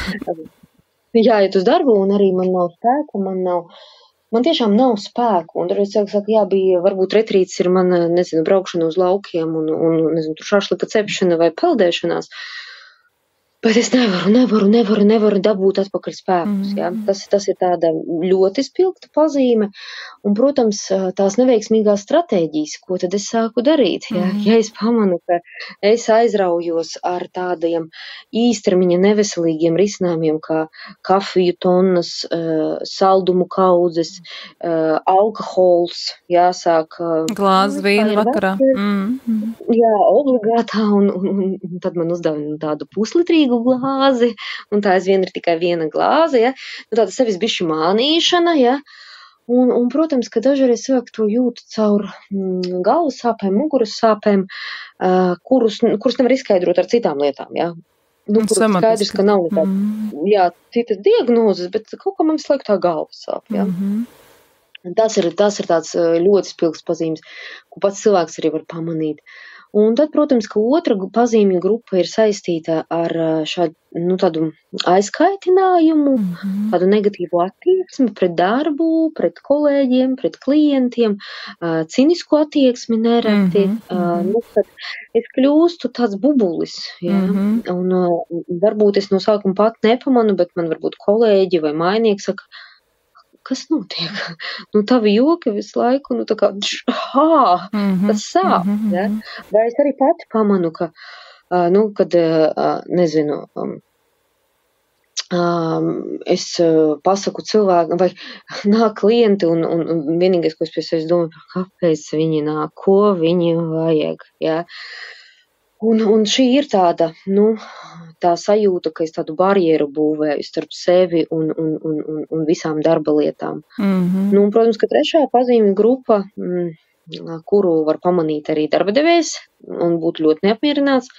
Jāiet uz darbu, un arī man nav spēku, man tiešām nav spēku. Un tad es saku, jā, bija varbūt retrīts ir man, nezinu, braukšana uz laukiem un nezinu, tur šašlika cepšana vai peldēšanās. Bet es nevaru dabūt atpakaļ spēkus, jā. Tas ir tāda ļoti spilgta pazīme, un, protams, tās neveiksmīgās stratēģijas, ko tad es sāku darīt, jā. Ja es pamanu, ka es aizraujos ar tādiem īstermiņa neveselīgiem risinājumiem, kā kafiju tonnas, saldumu kaudzes, alkohols, jāsāk glāzi vīna vakarā. Jā, obligātā, un tad man uzdeva tādu puslitrīgu glāzi, un tā aizvien ir tikai viena glāze, ja, nu tāda sevis bišķi mānīšana, ja, un, protams, ka dažreiz cilvēki to jūt caur galvas sāpēm, muguras sāpēm, kurus nevar izskaidrot ar citām lietām, ja, nu, kur skaidrs, ka nav nekāda, jā, citas diagnozes, bet kaut kā man visu laiku tā galvas sāp, ja. Tas ir tāds ļoti spilgs pazīmes, ko pats cilvēks arī var pamanīt. Un tad, protams, ka otra pazīmju grupa ir saistīta ar šādu, nu, tādu aizkaitinājumu, tādu negatīvu attieksmi pret darbu, pret kolēģiem, pret klientiem, cinisku attieksmi nereti, nu, kad es kļūstu tāds bubulis, ja, un varbūt es no sākuma pat nepamanu, bet man varbūt kolēģi vai mainieki saka, kas notiek? Nu, tavi joki visu laiku, nu, tā kā, tas sāp, ja? Vai es arī pati pamanu, ka, nu, kad, nezinu, es pasaku cilvēku, vai nāk klienti, un vienīgais, ko es pie sevis domāju, kāpēc viņi nāk, ko viņi vajag, ja? Un šī ir tāda, nu, tā sajūta, ka es tādu barjeru būvēju starp sevi un visām darba lietām. Nu, un, protams, ka trešā pazīmju grupa, kuru var pamanīt arī darba devējs un būt ļoti neapmierināts,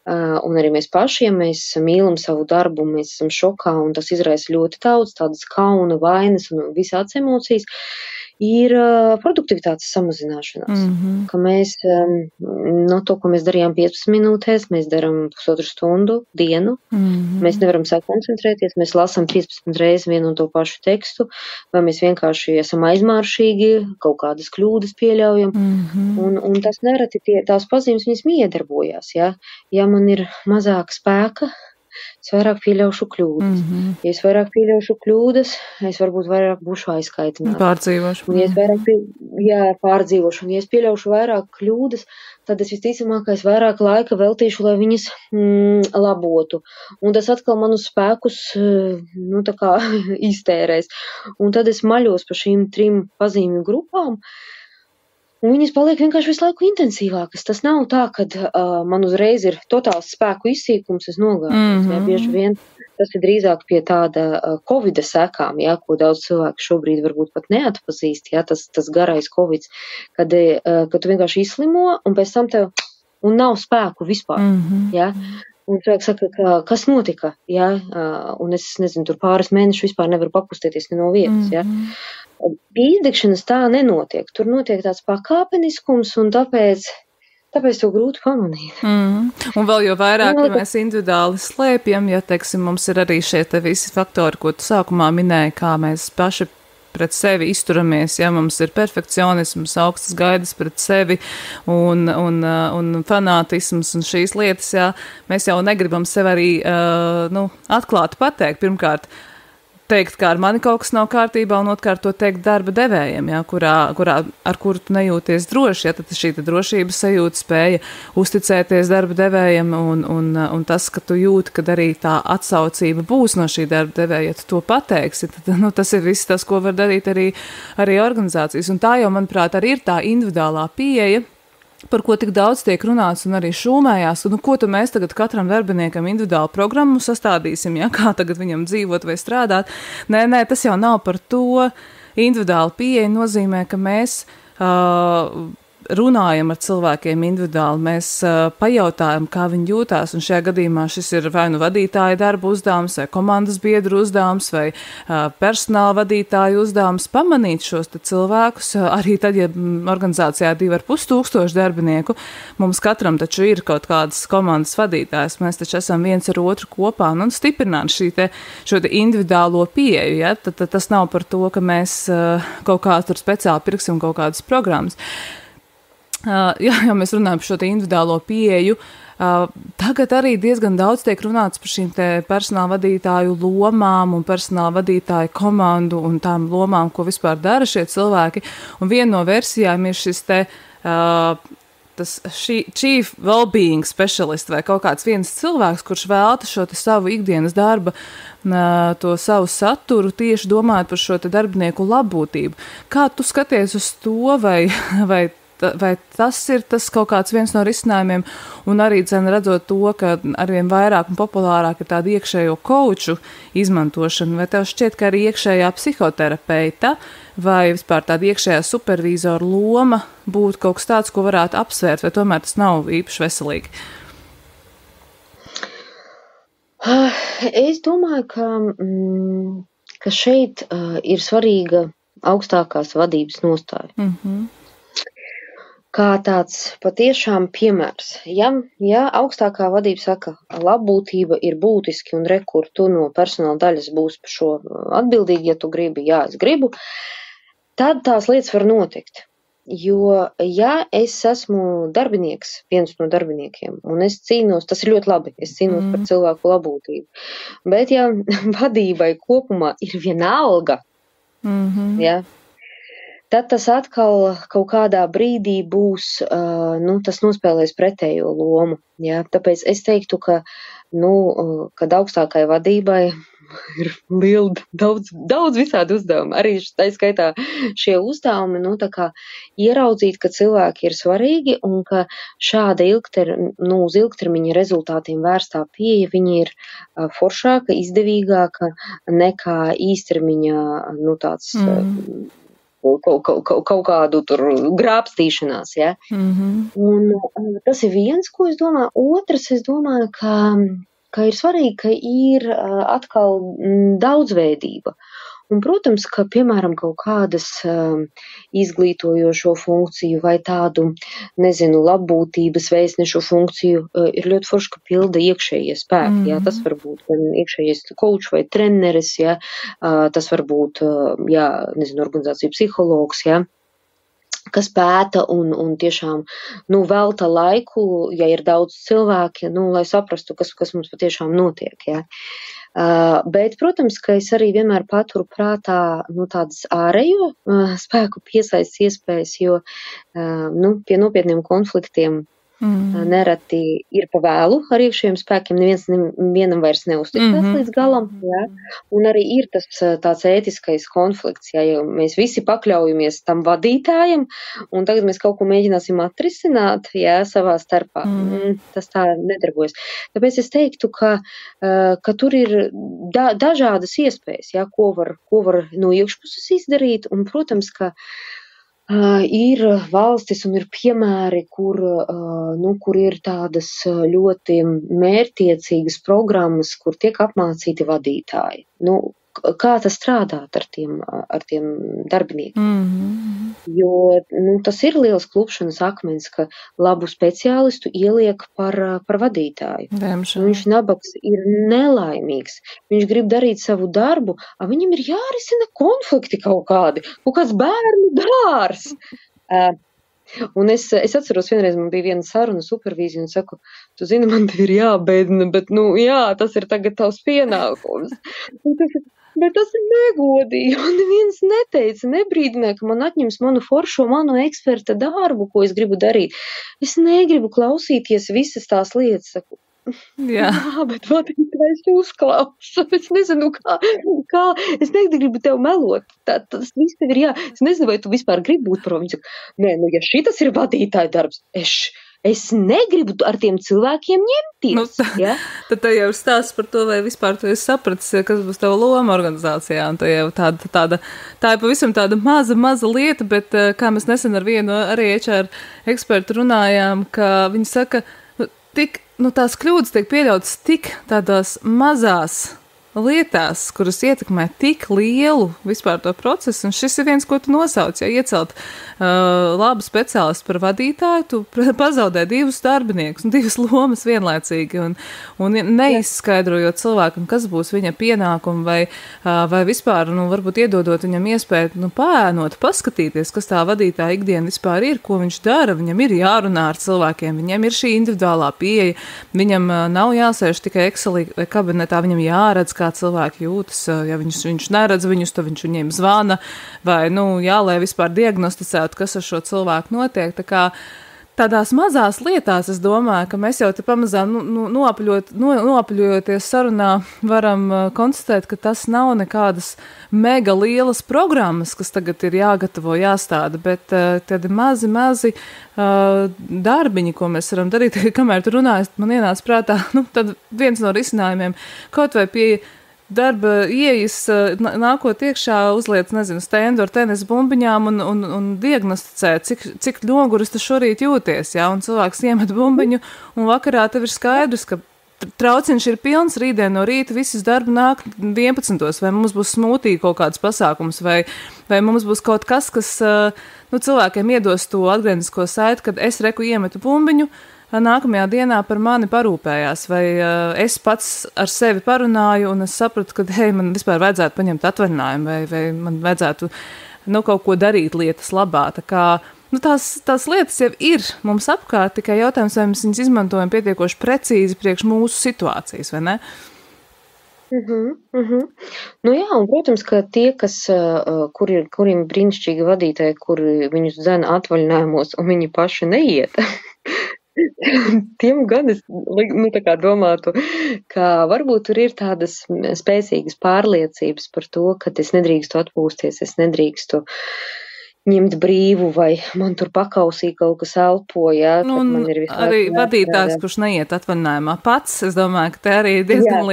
un arī mēs paši, ja mēs mīlam savu darbu, mēs esam šokā, un tas izraisa ļoti daudz tādas kauna, vainas un visādas emocijas, ir produktivitātes samazināšanās, ka mēs, no to, ko mēs darījām 15 minūtēs, mēs darām pusotru stundu dienu, mēs nevaram sākt koncentrēties, mēs lasām 15 reizes vienu un to pašu tekstu, vai mēs vienkārši esam aizmāršīgi, kaut kādas kļūdas pieļaujam, un tas nereti tās pazīmes viņas miedarbojās, ja man ir mazāk spēka, es vairāk pieļaušu kļūdas. Ja es vairāk pieļaušu kļūdas, es varbūt vairāk būšu aizkaitināta. Pārdzīvošu. Un ja es vairāk pārdzīvošu. Un ja es pieļaušu vairāk kļūdas, tad es visticamākais vairāk laika veltīšu, lai viņas labotu. Un tas atkal manus spēkus, nu, tā kā iztērēs. Un tad es maļos pa šīm 3 pazīmju grupām, un viņas paliek vienkārši visu laiku intensīvākas. Tas nav tā, ka man uzreiz ir totāls spēku izsīkums, es nogāžos. Ja, bieži vien tas ir drīzāk pie tāda Covida sekām, ja, ko daudz cilvēku šobrīd varbūt pat neatpazīst, ja, tas garais Covids, kad tu vienkārši izslimo, un pēc tam tev nav spēku vispār. Ja. Un cilvēks saka, kas notika, ja, un es nezinu, tur pāris mēnešus vispār nevaru pakustēties ne no vietas, ja. Pie izdegšanas tā nenotiek. Tur notiek tāds pakāpeniskums, un tāpēc to grūti pamanīt. Un vēl jo vairāk, ja mēs individuāli slēpjam, ja, teiksim, mums ir arī šie te visi faktori, ko tu sākumā minēji, kā mēs paši pret sevi izturamies, ja mums ir perfekcionisms, augstas gaidas pret sevi un fanātisms un šīs lietas, ja, mēs jau negribam sev arī, nu, atklāti pateikt, pirmkārt, teikt, ka ar mani kaut kas nav kārtībā, un otrkārt to teikt darba devējiem, ja, ar kuru tu nejūties droši, ja, tad šī drošības sajūta spēja uzticēties darba devējiem, un tas, ka tu jūti, kad arī tā atsaucība būs no šī darba devēja, ja tu to pateiksi, tad, nu, tas ir viss tas, ko var darīt arī organizācijas, un tā jau, manuprāt, arī ir tā individuālā pieeja, par ko tik daudz tiek runāts un arī šūmējās, nu, ko tu mēs tagad katram darbiniekam individuālu programmu sastādīsim, ja, kā tagad viņam dzīvot vai strādāt. Nē, tas jau nav par to. Individuāla pieeja nozīmē, ka mēs runājam ar cilvēkiem individuāli, mēs pajautājam, kā viņi jūtās, un šajā gadījumā šis ir vai nu vadītāja darba uzdevums, vai komandas biedru uzdevums, vai personāla vadītāja uzdevums pamanīt šos cilvēkus, arī tad, ja organizācijā 2500 darbinieku, mums katram taču ir kaut kādas komandas vadītājs, mēs taču esam viens ar otru kopā, un stiprināt šo individuālo pieeju, ja? Tad tas nav par to, ka mēs kaut kā tur speciāli pirksim kaut kādas programmas. Ja mēs runājam par šo individuālo pieeju, tagad arī diezgan daudz tiek runāts par šīm te personāla vadītāju lomām un personāla vadītāju komandu un tām lomām, ko vispār dara šie cilvēki. Un viena no versijām ir šis te Chief Wellbeing Specialist vai kaut kāds viens cilvēks, kurš velta šo te savu ikdienas darba, to savu saturu tieši domājot par šo te darbinieku labbūtību. Kā tu skaties uz to vai tas ir tas kaut kāds viens no risinājumiem, un arī redzot to, ka arvien vairāk un populārāk ir tāda iekšējo kouču izmantošana, vai tev šķiet, ka arī iekšējā psihoterapeita vai vispār tāda iekšējā supervīzora loma būtu kaut kas tāds, ko varētu apsvērt, vai tomēr tas nav īpaši veselīgi? Es domāju, ka šeit ir svarīga augstākās vadības nostāja. Mm-hmm. Kā tāds patiešām piemērs. Ja augstākā vadība saka, labbūtība ir būtiski un rekur tu no personāla daļas būs par šo atbildīgi, ja tu gribi, jā, es gribu, tad tās lietas var notikt. Jo, ja es esmu darbinieks, viens no darbiniekiem, un es cīnos, tas ir ļoti labi, es cīnos par cilvēku labbūtību, bet ja vadībai kopumā ir vienalga, ja, tad tas atkal kaut kādā brīdī būs, tas nospēlēs pretējo lomu. Ja? Tāpēc es teiktu, ka, kad augstākai vadībai ir daudz visādi uzdevumi, arī tā skaitā šie uzdevumi, tā kā ieraudzīt, ka cilvēki ir svarīgi un ka šāda uz ilgtermiņa rezultātiem vērstā pieeja, viņi ir foršāka, izdevīgāka nekā īstermiņa, tāds kaut kādu tur grābstīšanās, ja. Mm-hmm. Un tas ir viens, ko es domāju. Otrs, es domāju, ka ir svarīgi, ka ir atkal daudzveidība. Un, protams, ka, piemēram, kaut kādas izglītojošo funkciju vai tādu, labbūtības vēstnešu funkciju ir ļoti forši, ka pilda iekšējie spēki. Jā, tas var būt gan iekšējais koučs vai treneris, jā, tas var būt, organizāciju psihologs, jā, kas pēta un tiešām, velta laiku, ja ir daudz cilvēki, lai saprastu, kas mums patiešām notiek, jā. Bet, protams, ka es arī vienmēr paturu prātā, tādas ārējo spēku piesaistes iespējas, jo, pie nopietniem konfliktiem nereti ir pa vēlu ar iekšējiem spēkiem, nevienam vairs neuzticās līdz galam, jā. Un arī ir tas tāds ētiskais konflikts, jā, jo mēs visi pakļaujamies tam vadītājam, un tagad mēs kaut ko mēģināsim atrisināt, jā, savā starpā. Tas tā nedarbojas. Tāpēc es teiktu, ka tur ir dažādas iespējas, jā, ko var no iekšpuses izdarīt, un, protams, ka ir valstis un ir piemēri, kur ir tādas ļoti mērķtiecīgas programmas, kur tiek apmācīti vadītāji. Kā tas strādāt ar tiem darbiniekiem? Jo tas ir liels klupšanas akmens, ka labu speciālistu ieliek par vadītāju. Viņš nabaks ir nelaimīgs. Viņš grib darīt savu darbu, viņam ir jārisina konflikti kaut kāds bērnu dārs. Un es atceros, vienreiz man bija viena saruna supervīzija un saku, tu zini, man tev ir jābēdina, bet, tas ir tagad tavs pienākums. Bet tas ir negodīgi, un neviens neteica, nebrīdināja, ka man atņems manu eksperta darbu, ko es gribu darīt. Es negribu klausīties visas tās lietas, saku, Jā. Jā, bet vadītājs uzklausa. Es nezinu, kā, es negribu tev melot. Tas viss tev ir es nezinu, vai tu vispār gribi būt par viņu. Nē, ja šitas ir vadītāja darbs, es negribu ar tiem cilvēkiem ņemties. Tad tev jau ir stāsts par to, vai vispār tu esi sapratis, kas būs tava loma organizācijā. Un jau tā ir pavisam tāda maza lieta, bet kā mēs nesen ar vienu arī HR ekspertu runājām, ka viņi saka, tās kļūdas tiek pieļautas tik tādās mazās lietās, kuras ietekmē tik lielu vispār to procesu, un šis ir viens, ko tu nosauc, ja iecelt labu speciālistu par vadītāju, tu pazaudē 2 darbiniekus un 2 lomas vienlaicīgi, un neizskaidrojot cilvēkam, kas būs viņa pienākumi, vai vispār, varbūt iedodot viņam iespēju, paēnot, paskatīties, kas tā vadītāja ikdiena vispār ir, ko viņš dara, viņam ir jārunā ar cilvēkiem, viņam ir šī individuālā pieeja, viņam nav jāsēž tikai Excelī vai kabinetā, viņam jāredz, kā cilvēki jūtas, ja viņš neredz viņus, tad viņš viņiem zvana, vai, lai vispār diagnosticētu, kas ar šo cilvēku notiek. Tā kā tādās mazās lietās, es domāju, ka mēs jau te pamazām noapļojoties sarunā varam konstatēt, ka tas nav nekādas mega lielas programmas, kas tagad ir jāgatavo, jāstāda, bet tādi mazi darbiņi, ko mēs varam darīt. Kamēr tu runāji, man ienāca prātā, tad viens no risinājumiem, kaut vai pie darba ieejas, nākot iekšā, uzliec, stendu ar tenis bumbiņām un diagnosticē, cik noguris tu šorīt jūties, ja? Un cilvēks iemet bumbiņu, un vakarā tev ir skaidrs, ka trauciņš ir pilns, rītdien no rīta visas darba nāk 11. Vai mums būs smūtī kaut kāds pasākums, vai mums būs kaut kas, kas cilvēkiem iedos to atgrieznisko saiti, kad es iemetu bumbiņu, nākamajā dienā par mani parūpējās, vai es pats ar sevi parunāju, un es sapratu, ka, man vispār vajadzētu paņemt atvaļinājumu, vai man vajadzētu, kaut ko darīt lietas labā. Tā kā, tās lietas jau ir mums apkārt, tikai jautājums, vai mēs viņas izmantojam pietiekoši precīzi priekš mūsu situācijas, vai ne? Jā, un, protams, ka tie, kuriem brīnišķīgi vadītāji, kuri viņus dzen atvaļinājumos, un viņi paši neiet, tiem gan es domātu, ka varbūt tur ir tādas spēcīgas pārliecības par to, ka es nedrīkstu atpūsties, es nedrīkstu ņemt brīvu, vai man tur pakausī kaut kas elpo, jā. Man ir arī vadītājs, kurš neiet atvaļinājumā pats, es domāju, ka te arī diezgan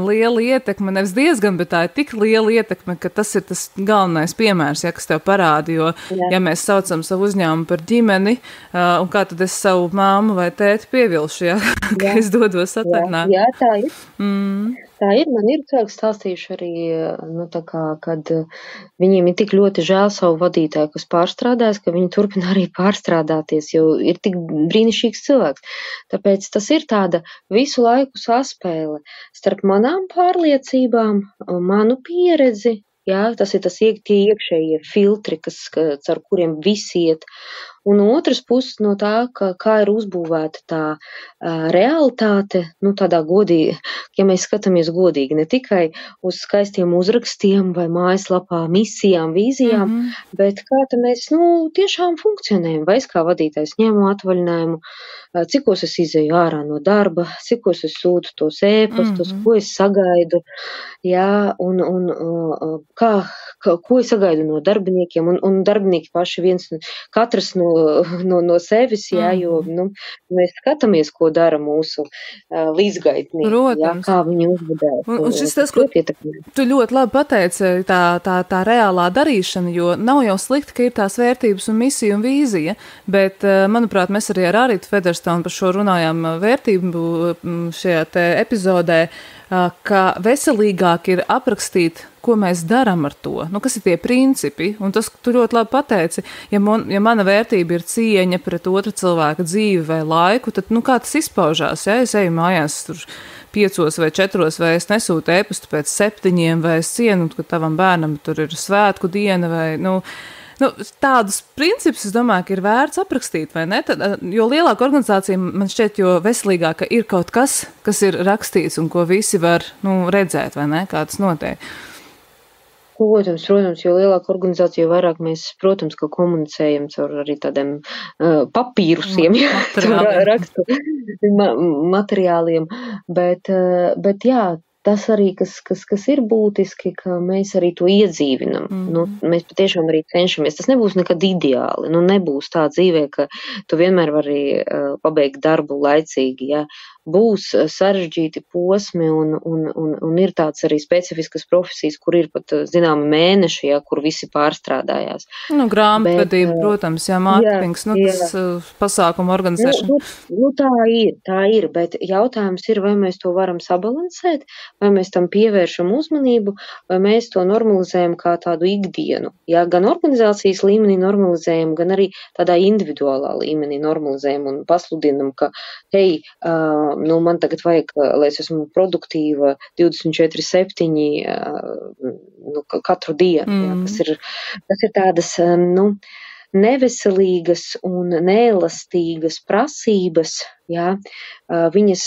liela ietekme, nevis diezgan, bet tā ir tik liela ietekme, ka tas ir tas galvenais piemērs, ja, kas tev parāda, jo, ja mēs saucam savu uzņēmumu par ģimeni, un kā tad es savu māmu vai tēti pievilšu, ja, ka es dodos atvaļināt. Jā, tā ir. Tā ir, man ir cilvēki stāstījuši arī, kad viņiem ir tik ļoti žēl savu vadītāju, kas pārstrādājas, ka viņi turpina arī pārstrādāties, jo ir tik brīnišķīgs cilvēks. Tāpēc tas ir tāda visu laiku saspēle starp manām pārliecībām, manu pieredzi, jā, tas ir tie iekšējie filtri, caur kuriem visi iet. Un otras puses no tā, kā ir uzbūvēta tā realitāte, tādā godīgi, ja mēs skatāmies godīgi, ne tikai uz skaistiem uzrakstiem vai mājaslapā, misijām, vīzijām, bet kā mēs tiešām funkcionējam, vai es kā vadītājs ņemu atvaļinājumu, cikos es izeju ārā no darba, cikos es sūtu tos ēpastus, ko es sagaidu, jā, un ko es sagaidu no darbiniekiem, un darbinieki paši katrs no sevis, jā, jo mēs skatāmies, ko dara mūsu līdzgaitnieki, jā, kā viņi uzvedās. Un šis tas, ko tu ļoti labi pateici, tā reālā darīšana, jo nav jau slikti, ka ir tās vērtības un misija un vīzija, bet, manuprāt, mēs arī ar Aritu Federstonu par šo runājām vērtību šajā te epizodē, ka veselīgāk ir aprakstīt, ko mēs darām ar to, kas ir tie principi, un tas, tu ļoti labi pateici, ja mana vērtība ir cieņa pret otra cilvēka dzīvi vai laiku, tad, kā tas izpaužās, ja es eju mājās tur 5 vai 4, vai es nesūtu ēpastu pēc 7, vai es cienu, ka tavam bērnam tur ir svētku diena, vai, tādus principus, es domāju, ka ir vērts aprakstīt, vai ne? Tad, jo lielāka organizācija, man šķiet, jo veselīgāka ir kaut kas, kas ir rakstīts un ko visi var, redzēt, vai ne? Kā tas notiek. Protams, jo lielāka organizācija, jo vairāk mēs, protams, ka komunicējam caur arī tādiem papīrusiem, rakstu materiāliem, bet jā, tas arī, kas ir būtiski, ka mēs arī to iedzīvinam. Nu, mēs patiešām arī cenšamies. Tas nebūs nekad ideāli. Nu, nebūs tā dzīvē, ka tu vienmēr vari pabeigt darbu laicīgi, ja. Būs sarežģīti posmi un ir tāds arī specifiskas profesijas, kur ir pat zināmi mēneši, ja, kur visi pārstrādājās. Nu, grāmatvedība, protams, jā, mārketings, tas pasākumu organizēšana. Nu, tā ir, bet jautājums ir, vai mēs to varam sabalansēt, vai mēs tam pievēršam uzmanību, vai mēs to normalizējam kā tādu ikdienu. Ja, gan organizācijas līmenī normalizējam, gan arī tādā individuālā līmenī normalizējam un pasludinam, ka, hei, nu, man tagad vajag, lai es esmu produktīva 24/7 nu, katru dienu, ja, kas ir tādas, nu, neveselīgas un neelastīgas prasības, ja, viņas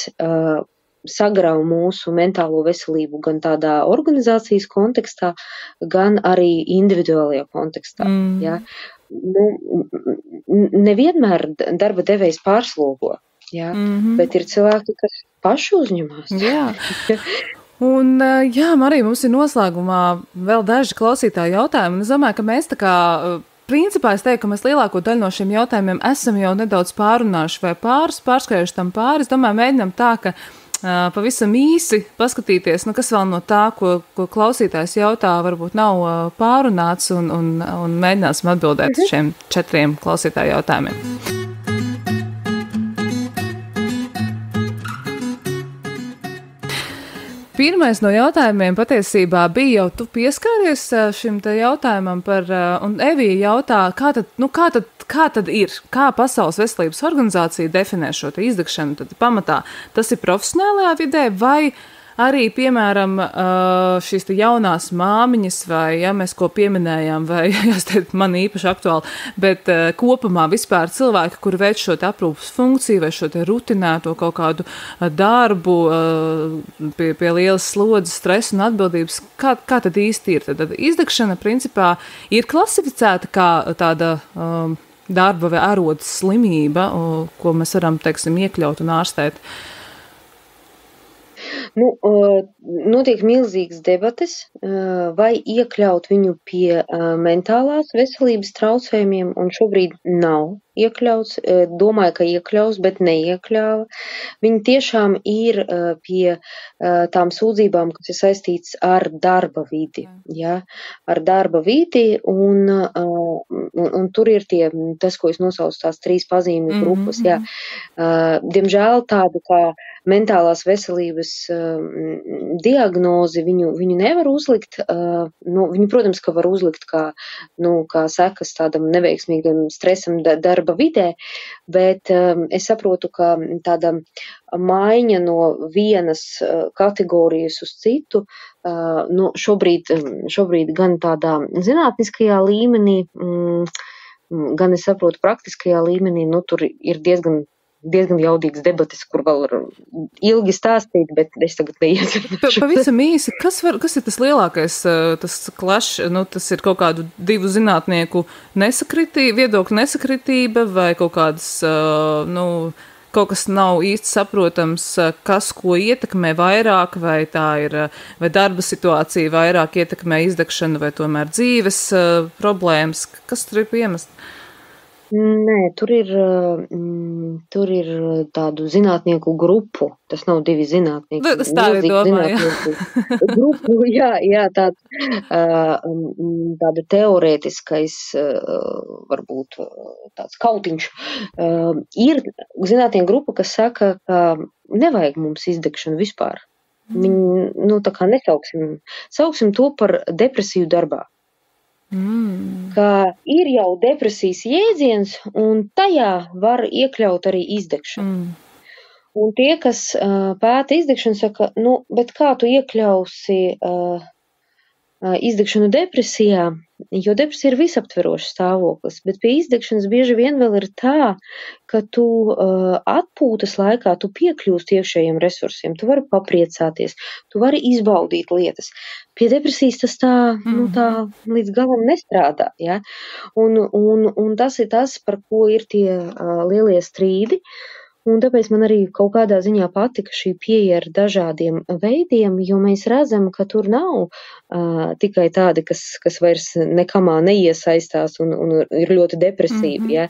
sagrauj mūsu mentālo veselību gan tādā organizācijas kontekstā, gan arī individuālajā kontekstā, ja. Nu, nevienmēr darba devējs pārslogo. Jā, bet ir cilvēki, kas paši uzņemās. Jā. Un, jā, Marija, mums ir noslēgumā vēl daži klausītāji jautājumi. Es domāju, ka mēs tā kā, principā es teiktu, ka mēs lielāko daļu no šiem jautājumiem esam jau nedaudz pārunājuši vai pārskrējuši tam pāri. Es domāju, mēģinam tā, ka pavisam īsi paskatīties, nu, kas vēl no tā, ko klausītājs jautā, varbūt nav pārunāts un mēģināsim atbildēt uz šiem 4 klausītāju jautājumiem. Pirmais no jautājumiem patiesībā bija jau tu pieskāries šim te jautājumam par, un Evija jautā, kā tad ir, kā Pasaules veselības organizācija definē šo te izdegšanu, tad pamatā tas ir profesionālajā vidē vai arī, piemēram, šīs te jaunās māmiņas vai, ja mēs ko pieminējām, vai, jāsteikt, man īpaši aktuāli, bet kopumā vispār cilvēki, kuri veic šo te aprūpas funkciju vai šo te rutinēto kaut kādu darbu pie lielas slodzes, stresa un atbildības, kā tad īsti ir? Tad izdegšana, principā, ir klasificēta kā tāda darba vai arodas slimība, ko mēs varam, teiksim, iekļaut un ārstēt. Nu, notiek milzīgas debates, vai iekļaut viņu pie mentālās veselības traucējumiem, un šobrīd nav iekļauts. Domāju, ka iekļaus, bet neiekļāva. Viņi tiešām ir pie tām sūdzībām, kas ir saistīts ar darba vidi. Ja? Ar darba vidi, un tur ir tas, ko es nosaucu, tās 3 pazīmju grupas. Ja? Diemžēl tādu kā mentālās veselības diagnozi viņu nevar uzlikt. Viņu, protams, ka var uzlikt kā sekas tādam neveiksmīgam stresam darba vidē, bet es saprotu, ka tāda maiņa no vienas kategorijas uz citu, šobrīd gan tādā zinātniskajā līmenī, gan es saprotu praktiskajā līmenī, tur ir diezgan jaudīgas debates, kur vēl var ilgi stāstīt, bet es tagad neiedzirdēšu. Pavisam īsi, kas ir tas lielākais, tas clash, tas ir kaut kādu 2 zinātnieku viedokļu nesakritība vai kaut kādas, kaut kas nav īsti saprotams, kas ko ietekmē vairāk, vai tā ir, vai darba situācija vairāk ietekmē izdegšanu, vai tomēr dzīves problēmas, kas tur ir iemest? Nē, tur ir tādu zinātnieku grupu. Tas nav 2 zinātnieki. Tas tā ir domāju. Grupu, jā, tāda teorētiskais, varbūt tāds kautiņš. Ir zinātnieku grupa, kas saka, ka nevajag mums izdegšanu vispār. Viņu, tā kā sauksim to par depresiju darbā. Ka ir jau depresijas jēdziens, un tajā var iekļaut arī izdegšanu. Un tie, kas pēta izdegšanu, saka, bet kā tu iekļausi izdegšanu depresijā, jo depresija ir visaptverošs stāvoklis, bet pie izdegšanas bieži vien vēl ir tā, ka tu atpūtas laikā tu piekļūsti iekšējiem resursiem, tu vari papriecāties, tu vari izbaudīt lietas. Pie depresijas tas tā līdz galam nestrādā, ja? Un tas ir tas, par ko ir tie lielie strīdi. Un tāpēc man arī kaut kādā ziņā patika šī pieeja ar dažādiem veidiem, jo mēs redzam, ka tur nav tikai tādi, kas vairs nekamā neiesaistās un ir ļoti depresīvi, ja,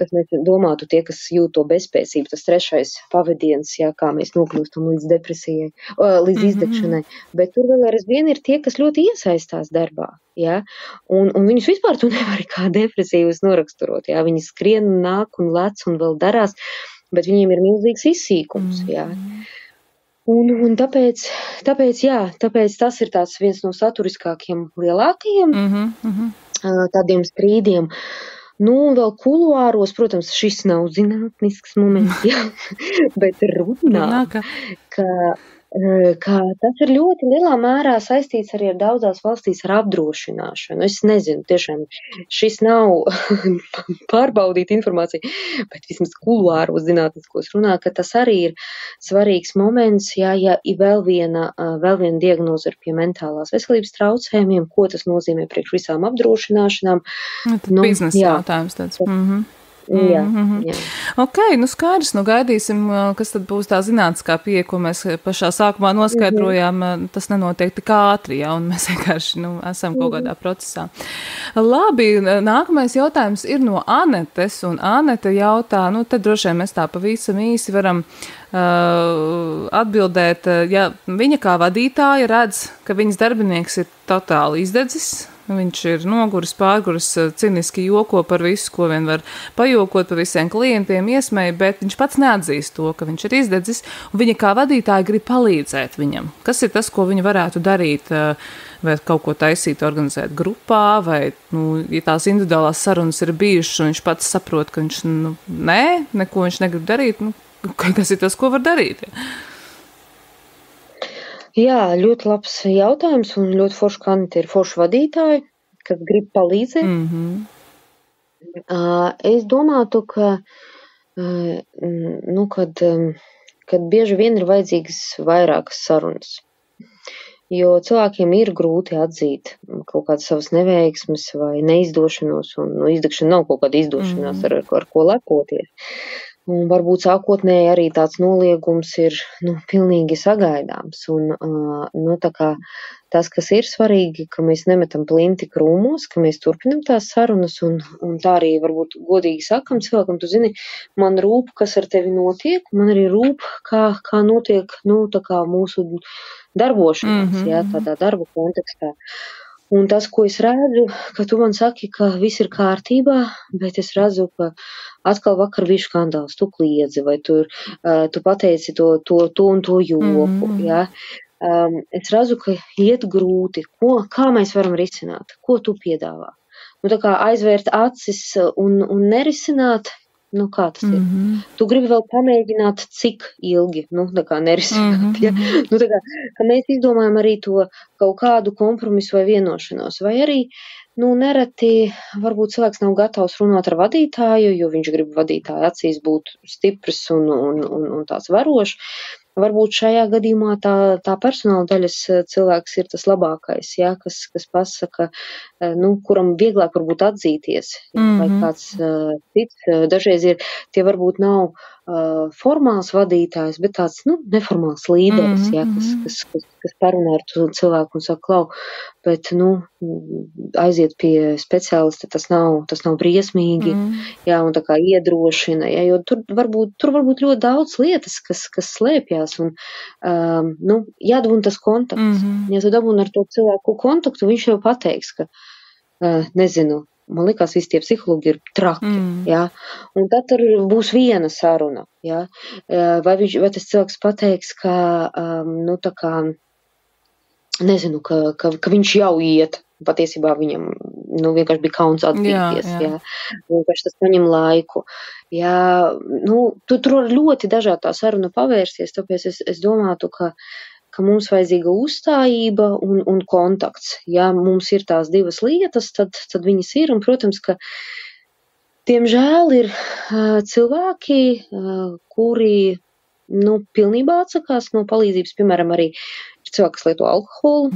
kas mēs domātu tie, kas jūt to bezspēcību, tas trešais pavadiens, ja, kā mēs nokļūstam līdz depresijai, līdz izdegšanai, bet tur vēl aizvien ir tie, kas ļoti iesaistās darbā, ja, un viņus vispār tu nevari kā depresīvus noraksturot, ja, viņi skrien, nāk un lec un vēl darās, bet viņiem ir milzīgs izsīkums, jā. Un tāpēc tas ir tāds viens no saturiskākiem, lielākajiem tādiem strīdiem. Nu, vēl kuluāros, protams, šis nav zinātnisks moments, jā, bet runā, ka tas ir ļoti lielā mērā saistīts arī ar daudzās valstīs ar apdrošināšanu. Es nezinu, tiešām šis nav pārbaudīta informācija, bet vismaz kuluāros zinātniskos runā, ka tas arī ir svarīgs moments, ja vēl viena diagnoze ir pie mentālās veselības traucējumiem, ko tas nozīmē priekš visām apdrošināšanām. Biznesa jautājums tāds. Jā. Ok, skaidrs, gaidīsim, kas tad būs tā zinātniskā pieeja, ko mēs pašā sākumā noskaidrojām, tas nenotiek tik ātri, ja, un mēs vienkārši, esam kaut kādā procesā. Labi, nākamais jautājums ir no Anetes, un Anete jautā, tad droši vien mēs tā pavisam īsi varam atbildēt, ja viņa kā vadītāja redz, ka viņas darbinieks ir totāli izdedzis, viņš ir noguris, pārguris, ciniski joko par visu, ko vien var pajokot par visiem klientiem, iesmēja, bet viņš pats neatzīst to, ka viņš ir izdedzis, un viņa kā vadītāja grib palīdzēt viņam. Kas ir tas, ko viņa varētu darīt, vai kaut ko taisīt, organizēt grupā, vai, ja tās individuālās sarunas ir bijušas, un viņš pats saprot, ka viņš, neko viņš negrib darīt, kas ir tas, ko var darīt? Jā, ļoti labs jautājums un ļoti forši, ka Anita ir forši vadītāji, kas grib palīdzēt. Es domātu, ka, kad bieži vien ir vajadzīgas vairākas sarunas, jo cilvēkiem ir grūti atzīt kaut kādas savas neveiksmes vai neizdošanos, un izdegšana nav kaut kāda izdošanās, ar ko lepoties. Un varbūt sākotnēji arī tāds noliegums ir, pilnīgi sagaidāms. Un, tā kā tas, kas ir svarīgi, ka mēs nemetam plinti krūmos, ka mēs turpinam tās sarunas un tā arī varbūt godīgi sakam cilvēkam, tu zini, man rūp, kas ar tevi notiek, man arī rūp, kā notiek, tā kā mūsu darbošanās, jā, tādā darba kontekstā. Un tas, ko es redzu, ka tu man saki, ka viss ir kārtībā, bet es redzu, ka atkal vakar bija skandāls, tu kliedzi, vai tu pateici to un to joku, jā. Es redzu, ka iet grūti, kā mēs varam risināt, ko tu piedāvā. Tā kā aizvērt acis un nerisināt, kā tas ir? Tu gribi vēl pamēģināt, cik ilgi, tā kā nerisināt, ja? Tā kā, ka mēs izdomājam arī to kaut kādu kompromisu vai vienošanos, vai arī, nereti varbūt cilvēks nav gatavs runāt ar vadītāju, jo viņš grib vadītāju acīs būt stiprs un tāds varošs. Varbūt šajā gadījumā tā personāla daļas cilvēks ir tas labākais, ja, kas pasaka, kuram vieglāk varbūt atzīties, vai kāds cits. Dažreiz tie varbūt nav formāls vadītājs, bet tāds, neformāls līderis, ja, kas parunā ar cilvēku un saka, klau, bet, aiziet pie speciālista, tas nav briesmīgi, jā, un tā kā iedrošina, jā, jo tur varbūt ļoti daudz lietas, kas slēpjās, un, jādabūna tas kontakts. Ja tu dabūni ar to cilvēku kontaktu, viņš jau pateiks, ka, nezinu, man likās, visi tie psihologi ir traki, jā, un tad tur būs viena saruna, jā, vai tas cilvēks pateiks, ka, tā kā, nezinu, ka viņš jau iet, patiesībā viņam, vienkārši bija kauns atzīties, jā, vienkārši tas paņem laiku, jā, tur var ļoti dažādi tā saruna pavērsties, tāpēc es domātu, ka ka mums vajadzīga uzstājība un kontakts. Ja mums ir tās divas lietas, tad viņas ir, un, protams, ka diemžēl ir cilvēki, kuri, pilnībā atsakās no palīdzības, piemēram, arī ir cilvēki, kas lieto alkoholu,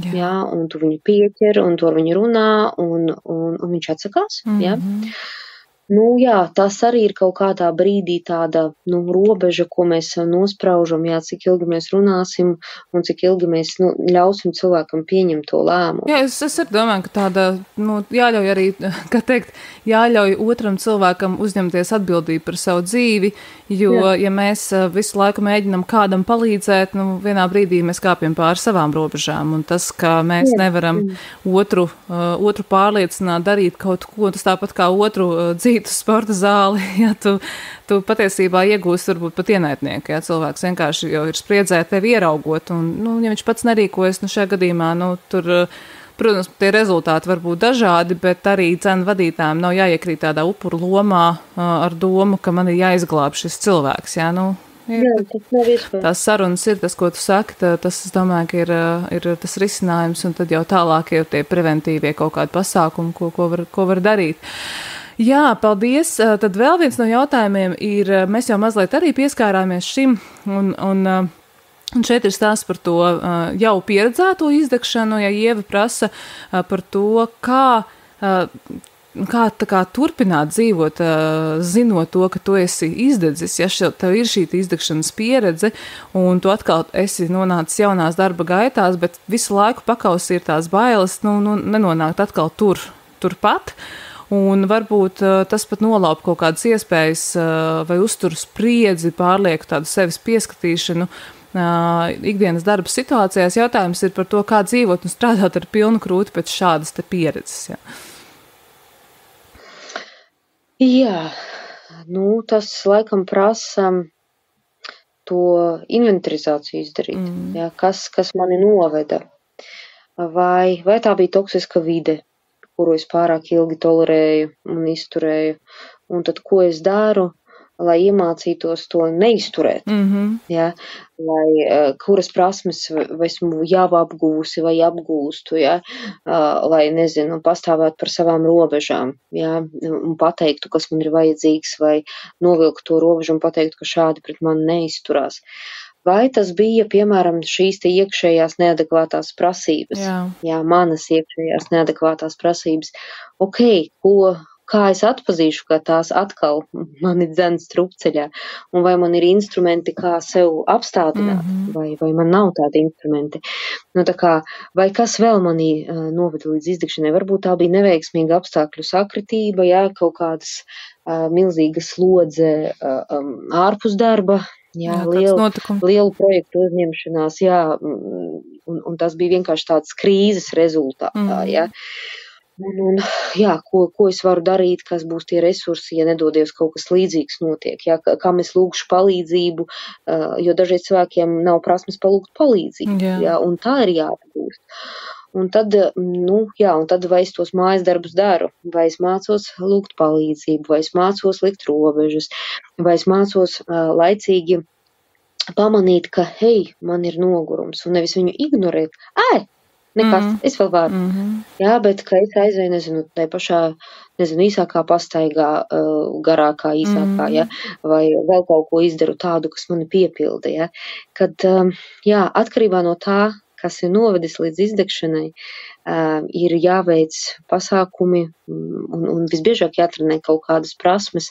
un tu viņu pieķer, un tu ar viņu runā, un viņš atsakās, tas arī ir kaut kādā brīdī tāda, robeža, ko mēs nospraužam, cik ilgi mēs runāsim un cik ilgi mēs, ļausim cilvēkam pieņemt to lēmumu. Jā, es arī domāju, ka tāda, jāļauj arī, jāļauj otram cilvēkam uzņemties atbildību par savu dzīvi, jo, ja mēs visu laiku mēģinam kādam palīdzēt, vienā brīdī mēs kāpjam pāri savām robežām, un tas, ka mēs nevaram otru pārliecināt darīt kaut ko, tas tāpat kā otru dzīvi uz sporta zāli, tu patiesībā iegūsi varbūt pat ienaidnieku, cilvēks vienkārši jau ir spriedzē tevi ieraugot, un, ja viņš pats nerīkojas, šajā gadījumā, tur, protams, tie rezultāti var būt dažādi, bet arī cenu vadītājiem nav jāiekrīt tādā upuru lomā ar domu, ka man ir jāizglāb šis cilvēks, tās sarunas ir tas, ko tu saki, tas, es domāju, ka ir tas risinājums, un tad jau tālāk ir tie preventīvie kaut kādi pasākumi, ko var darīt. Jā, paldies. Tad vēl viens no jautājumiem ir, mēs jau mazliet arī pieskārāmies šim, un šeit ir stāsts par to jau pieredzēto izdegšanu, ja Ieva prasa par to, kā turpināt dzīvot, zinot to, ka tu esi izdedzis, ja tev ir šī izdegšanas pieredze, un tu atkal esi nonācis jaunās darba gaitās, bet visu laiku pakausī ir tās bailes, nenonākt atkal turpat. Un varbūt tas pat nolaup kaut kādas iespējas vai uztur spriedzi, pārlieku tādu sevis pieskatīšanu ikdienas darba situācijās. Jautājums ir par to, kā dzīvot un strādāt ar pilnu krūti pēc šādas te pieredzes. Jā, tas laikam prasa to inventarizāciju izdarīt. Jā, kas mani noveda? Vai tā bija toksiska vide, kuru es pārāk ilgi tolerēju un izturēju, un tad ko es daru, lai iemācītos to neizturēt, lai kuras prasmes esmu jau apgūsi vai apgūstu, lai, pastāvētu par savām robežām, un pateiktu, kas man ir vajadzīgs, vai novilkt to robežu un pateiktu, ka šādi pret mani neizturās. Vai tas bija, piemēram, šīs te iekšējās neadekvātās prasības? Jā, manas iekšējās neadekvātās prasības. Kā es atpazīšu, ka tās atkal mani dzen strupceļā? Un vai man ir instrumenti, kā sev apstādināt? Vai man nav tādi instrumenti? Vai kas vēl mani noveda līdz izdegšanai? Varbūt tā bija neveiksmīga apstākļu sakritība, kaut kādas milzīgas slodze ārpus darba, lielu projektu uzņemšanās, un tas bija vienkārši tāds krīzes rezultātā, ko es varu darīt, kas būs tie resursi, ja nedodies kaut kas līdzīgs notiek, kam es lūgšu palīdzību, jo dažreiz cilvēkiem nav prasmes palūgt palīdzību, un tā ir jāapgūst. Un tad, vai es tos mājas darbus daru, vai es mācos lūgt palīdzību, vai es mācos likt robežas, vai es mācos laicīgi pamanīt, ka, man ir nogurums, un nevis viņu ignorēt. Nekas, es vēl varu. Bet, ka es aizēju, tai pašā, īsākā pastaigā, garākā, īsākā, vai vēl kaut ko izdaru tādu, kas mani piepilda, Kad, atkarībā no tā, kas ir novedis līdz izdegšanai, ir jāveic pasākumi un visbiežāk jātrenē kaut kādas prasmes,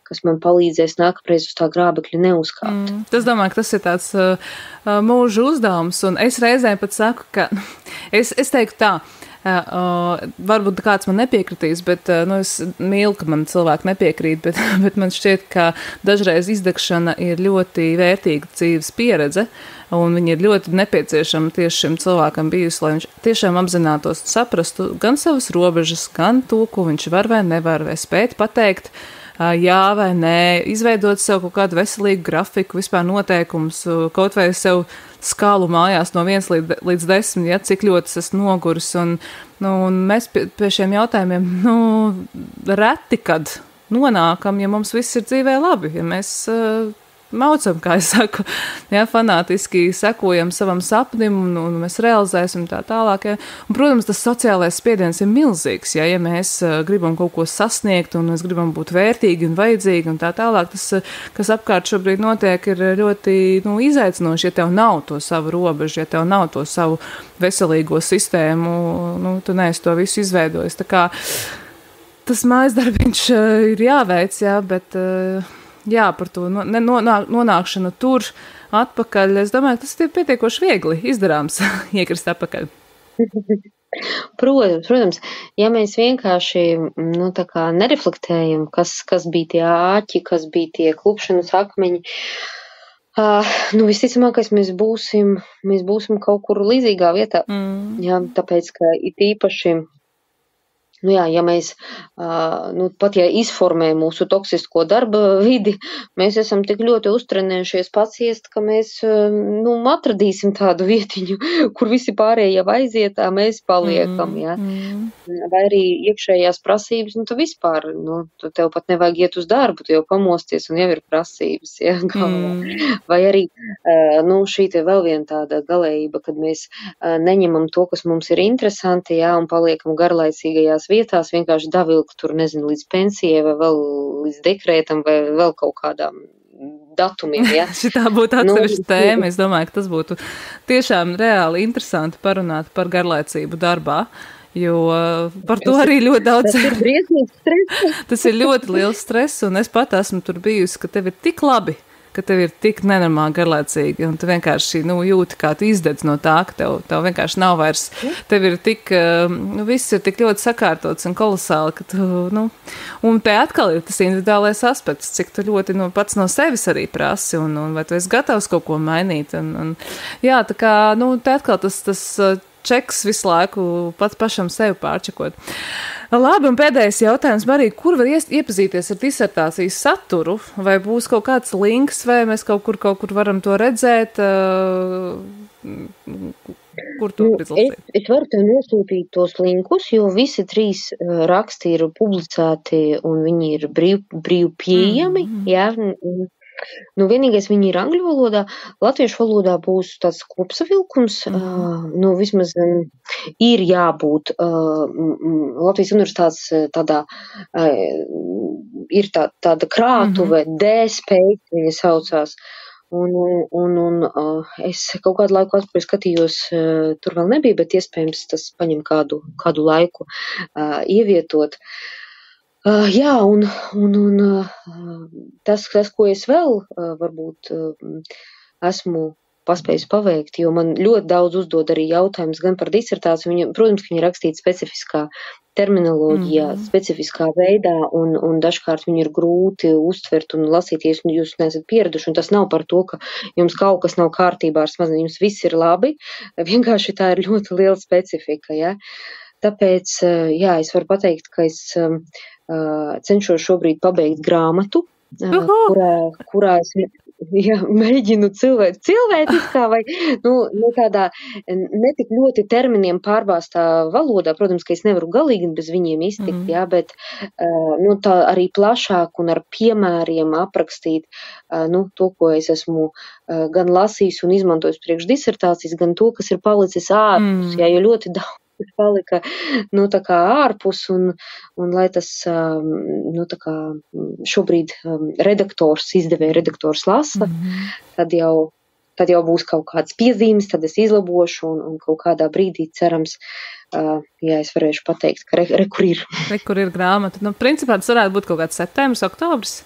kas man palīdzēs nākamreiz uz tā grābekļa neuzkāpt. Es domāju, ka tas ir tāds mūža uzdevums, un es reizēm pat saku, ka es teiktu tā, varbūt kāds man nepiekritīs, bet es mīlu, ka man cilvēki nepiekrīt, bet man šķiet, ka dažreiz izdegšana ir ļoti vērtīga dzīves pieredze, un viņa ir ļoti nepieciešama tieši šim cilvēkam bijusi, lai viņš tiešām apzinātos un saprastu gan savas robežas, gan to, ko viņš var vai nevar, vai spēt pateikt, jā vai nē, izveidot sev kaut kādu veselīgu grafiku, vispār noteikumus, kaut vai sev skalu mājās no 1 līdz 10, cik ļoti es esmu noguris, un mēs pie šiem jautājumiem, reti kad nonākam, ja mums viss ir dzīvē labi, ja mēs maucam, kā es saku, jā, fanātiski sekojam savam sapnim un mēs realizēsim tā tālāk. Jā. Un, protams, tas sociālais spiediens ir milzīgs, jā, ja mēs gribam kaut ko sasniegt un mēs gribam būt vērtīgi un vajadzīgi un tā tālāk. Tas, kas apkārt šobrīd notiek, ir ļoti izaicinoši, ja tev nav to savu robežu, ja tev nav to savu veselīgo sistēmu, tu neesi to visu izveidojis. Tā kā tas mājas darbiņš ir jāveic, jā, bet jā, par to nonākšanu tur atpakaļ, es domāju, tas ir pietiekoši viegli izdarāms iekrist atpakaļ. Protams, ja mēs vienkārši tā kā nereflektējam, kas bija tie āķi, kas bija tie klupšanas akmeņi, visticamākais mēs būsim kaut kur līdzīgā vietā, jā, tāpēc, ka it īpaši ja mēs pat ja izformē mūsu toksisko darba vidi, mēs esam tik ļoti uztrenējušies paciest, ka mēs atradīsim tādu vietiņu, kur visi pārējie jau aiziet, mēs paliekam, jā. Vai arī iekšējās prasības, tu vispār, tu tev pat nevajag iet uz darbu, tu jau pamosties un jau ir prasības, jā, galvā. Vai arī, šī te vēl viena tāda galējība, kad mēs neņemam to, kas mums ir interesanti, jā, un paliekam garlaicīgajās vietās, vienkārši davilkt tur, nezinu, līdz pensijai vai vēl līdz dekrētam vai vēl kaut kādām datumiem, ja? Šitā būtu atsevišķa tēma. Es domāju, ka tas būtu tiešām reāli interesanti parunāt par garlaicību darbā, jo par to arī ļoti daudz. Tas ir briesmīgs stress. Tas ir ļoti liels stress, un es pat esmu tur bijusi, ka tev ir tik labi, ka tev ir tik nenormāli garlaicīgi, un tu vienkārši jūti, kā tu izdedz no tā, ka tev vienkārši nav vairs, tev ir tik, viss ir tik ļoti sakārtots un kolosāli, ka tu, un te atkal ir tas individuālais aspekts, cik tu ļoti pats no sevis arī prasi, un vai tu esi gatavs kaut ko mainīt, un jā, tā kā, te atkal tas čeks visu laiku pats pašam sevi pārčekot. Labi, un pēdējais jautājums, Marija, kur var iepazīties ar disertācijas saturu? Vai būs kaut kāds links, vai mēs kaut kur varam to redzēt? Kur to izlasīt? Es varu tev nosūtīt tos linkus, jo visi 3 raksti ir publicēti un viņi ir brīv pieejami, jā. Vienīgais viņi ir angļu valodā, latviešu valodā būs tāds kopsavilkums, vismaz ir jābūt Latvijas universitātes tādā, ir tāda krātuve, D-Space viņa saucās, un es kaut kādu laiku atpakaļ skatījos, tur vēl nebija, bet iespējams tas paņem kādu laiku ievietot. Jā, un tas, ko es vēl varbūt esmu paspējis paveikt, jo man ļoti daudz uzdod arī jautājums gan par disertāciju, protams, ka viņi rakstīti specifiskā terminoloģijā, specifiskā veidā, un dažkārt viņi ir grūti uztvert un lasīties, un jūs neesat pieraduši, un tas nav par to, ka jums kaut kas nav kārtībā ar smadzenēm, jums viss ir labi, vienkārši tā ir ļoti liela specifika, jā. Tāpēc, jā, es varu pateikt, ka es cenšos šobrīd pabeigt grāmatu, kurā es mēģinu cilvēciskā vai tādā netik ļoti terminiem pārbāstā valodā. Protams, ka es nevaru galīgi bez viņiem iztikt, jā, bet tā arī plašāk un ar piemēriem aprakstīt to, ko es esmu gan lasījis un izmantojis priekš disertācijas, gan to, kas ir palicis ārpus, jā, jo ļoti daudz palika, tā kā ārpus, un lai tas, tā kā šobrīd izdevēja redaktors lasa, tad jau būs kaut kādas piezīmes, tad es izlabošu, un kaut kādā brīdī cerams, jā, es varēšu pateikt, ka kur ir. Kur ir grāmata. Principā tas varētu būt kaut kāds septembris, oktobris.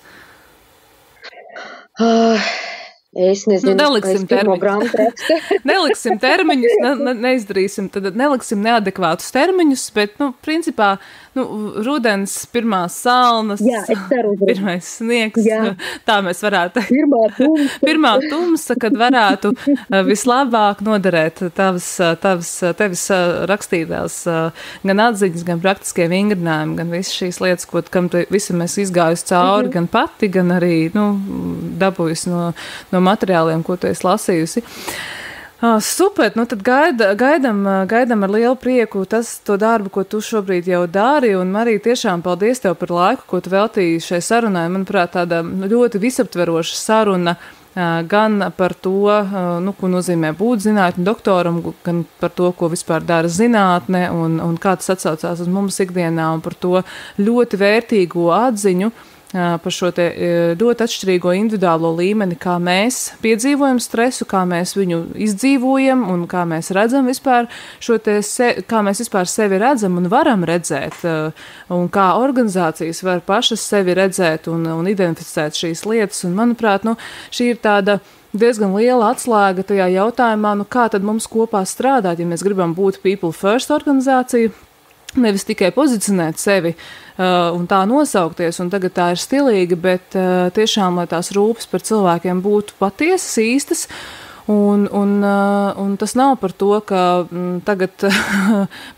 Es nezinu, neliksim neliksim termiņus, neizdarīsim, tad neliksim neadekvātus termiņus, bet, principā, rudens, pirmās salnas, pirmais sniegs, tā mēs varētu. Pirmā tumsa, kad varētu vislabāk noderēt tevis rakstītās gan atziņas, gan praktiskie vingrinājumi, gan visas šīs lietas, kam visam mēs izgājusi cauri, gan pati, gan arī, dabūjusi no materiāliem, ko tu esi lasījusi. Super, nu tad gaidam ar lielu prieku to darbu, ko tu šobrīd jau dari, un Marija, tiešām paldies tev par laiku, ko tu veltīji šai sarunai. Manuprāt, tāda ļoti visaptveroša saruna gan par to, ko nozīmē būt zinātņu doktoram, gan par to, ko vispār dara zinātne, un kā tas atsaucās uz mums ikdienā, un par to ļoti vērtīgo atziņu, par šo te ļoti atšķirīgo individuālo līmeni, kā mēs piedzīvojam stresu, kā mēs viņu izdzīvojam un kā mēs redzam vispār kā mēs vispār sevi redzam un varam redzēt, un kā organizācijas var pašas sevi redzēt un identificēt šīs lietas. Un, manuprāt, šī ir tāda diezgan liela atslēga tajā jautājumā, kā tad mums kopā strādāt, ja mēs gribam būt People First organizācija, nevis tikai pozicionēt sevi un tā nosaukties, un tagad tā ir stilīga, bet tiešām, lai tās rūpes par cilvēkiem būtu patiesas, īstas, un tas nav par to, ka tagad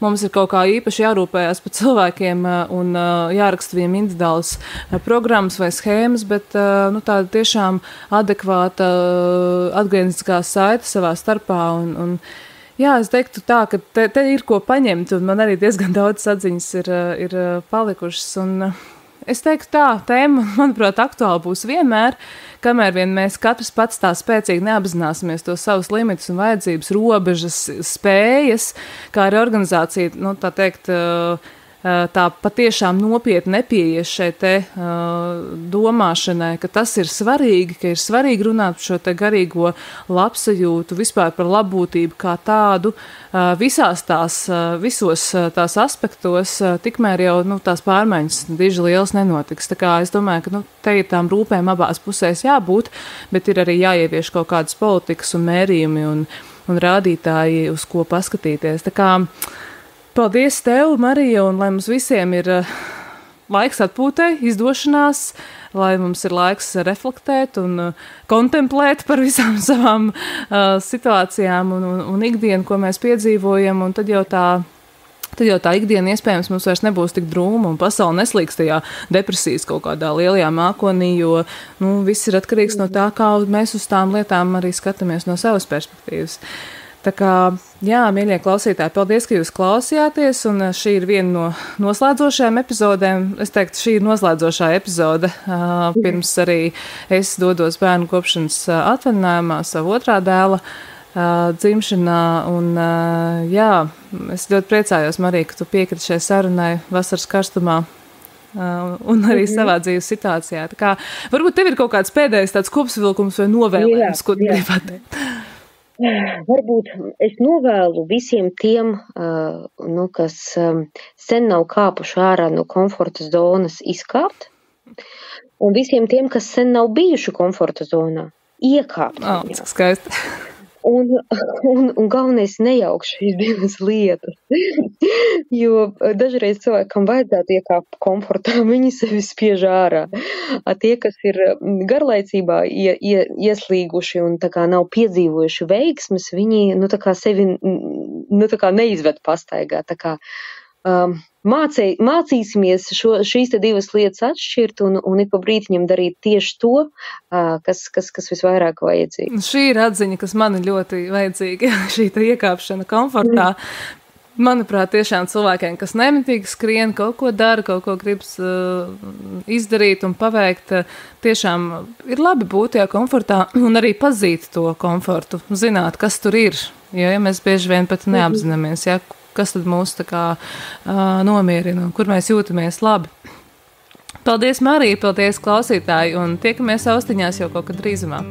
mums ir kaut kā īpaši jārūpējās par cilvēkiem un jāraksta viņiem individuālas programmas vai schēmas, bet tāda tiešām adekvāta atgriezniskā saite savā starpā un jā, es teiktu tā, ka te ir ko paņemt, un man arī diezgan daudz atziņas ir palikušas, un es teiktu tā, tēma, manuprāt, aktuāla būs vienmēr, kamēr vien mēs katrs pats tā spēcīgi neapzināsimies to savus limitus un vajadzības, robežas, spējas, kā arī organizācija, tā teikt, tā patiešām nopietni nepieies šai te domāšanai, ka tas ir svarīgi, ka ir svarīgi runāt par šo te garīgo labsajūtu, vispār par labbūtību kā tādu, visos tās aspektos, tikmēr jau tās pārmaiņas diži lielas nenotiks. Tā kā es domāju, ka te ir tām rūpēm abās pusēs jābūt, bet ir arī jāievieš kaut kādas politikas un mērījumi un rādītāji, uz ko paskatīties. Tā kā paldies tev, Marija, un lai mums visiem ir laiks atpūtei, izdošanās, lai mums ir laiks reflektēt un kontemplēt par visām savām situācijām un ikdienu, ko mēs piedzīvojam, un tad jau tā ikdiena iespējams mums vairs nebūs tik drūma un pasaule neslīgs tajā depresijas kaut kādā lielajā mākonī, jo viss ir atkarīgs no tā, kā mēs uz tām lietām arī skatāmies no savas perspektīvas. Tā kā, jā, mīļie klausītāji, paldies, ka jūs klausījāties, un šī ir viena no noslēdzošajām epizodēm. Es teiktu, šī ir noslēdzošā epizode, pirms arī es dodos bērnu kopšanas atvaļinājumā savu otrā dēla dzimšanā, un jā, es ļoti priecājos, Marija, ka tu piekriti šai sarunai vasaras karstumā. Un arī savā dzīves situācijā. Tā kā, varbūt tev ir kaut kāds pēdējais tāds kopsavilkums vai novēlējums, ko tu gribi pateikt? Varbūt es novēlu visiem tiem, kas sen nav kāpuši ārā no komforta zonas, izkāpt, un visiem tiem, kas sen nav bijuši komforta zonā, iekāpt. Cik skaisti. Un galvenais nejaukt šīs divas lietas, jo dažreiz cilvēkam vajadzētu iekāpt komfortā, viņi sevi spiež ārā. Tie, kas ir garlaicībā ieslīguši un tā kā nav piedzīvojuši veiksmes, viņi tā kā sevi tā kā neizved pastaigā. Tā kā mācīsimies šīs te divas lietas atšķirt un ik pa brītiņam darīt tieši to, kas visvairāk vajadzīga. Šī ir atziņa, kas man ir ļoti vajadzīga, šī te iekāpšana komfortā. Manuprāt, tiešām cilvēkiem, kas nemitīgi skrien, kaut ko dara, kaut ko gribas izdarīt un paveikt, tiešām ir labi būt tajā komfortā un arī pazīt to komfortu, zināt, kas tur ir, jo ja mēs bieži vien pat neapzināmies, ja, kas tad mūs tā kā nomierina un kur mēs jūtamies labi. Paldies, Marija, paldies, klausītāji, un tiekamies austiņās jau kaut kad drīzumā.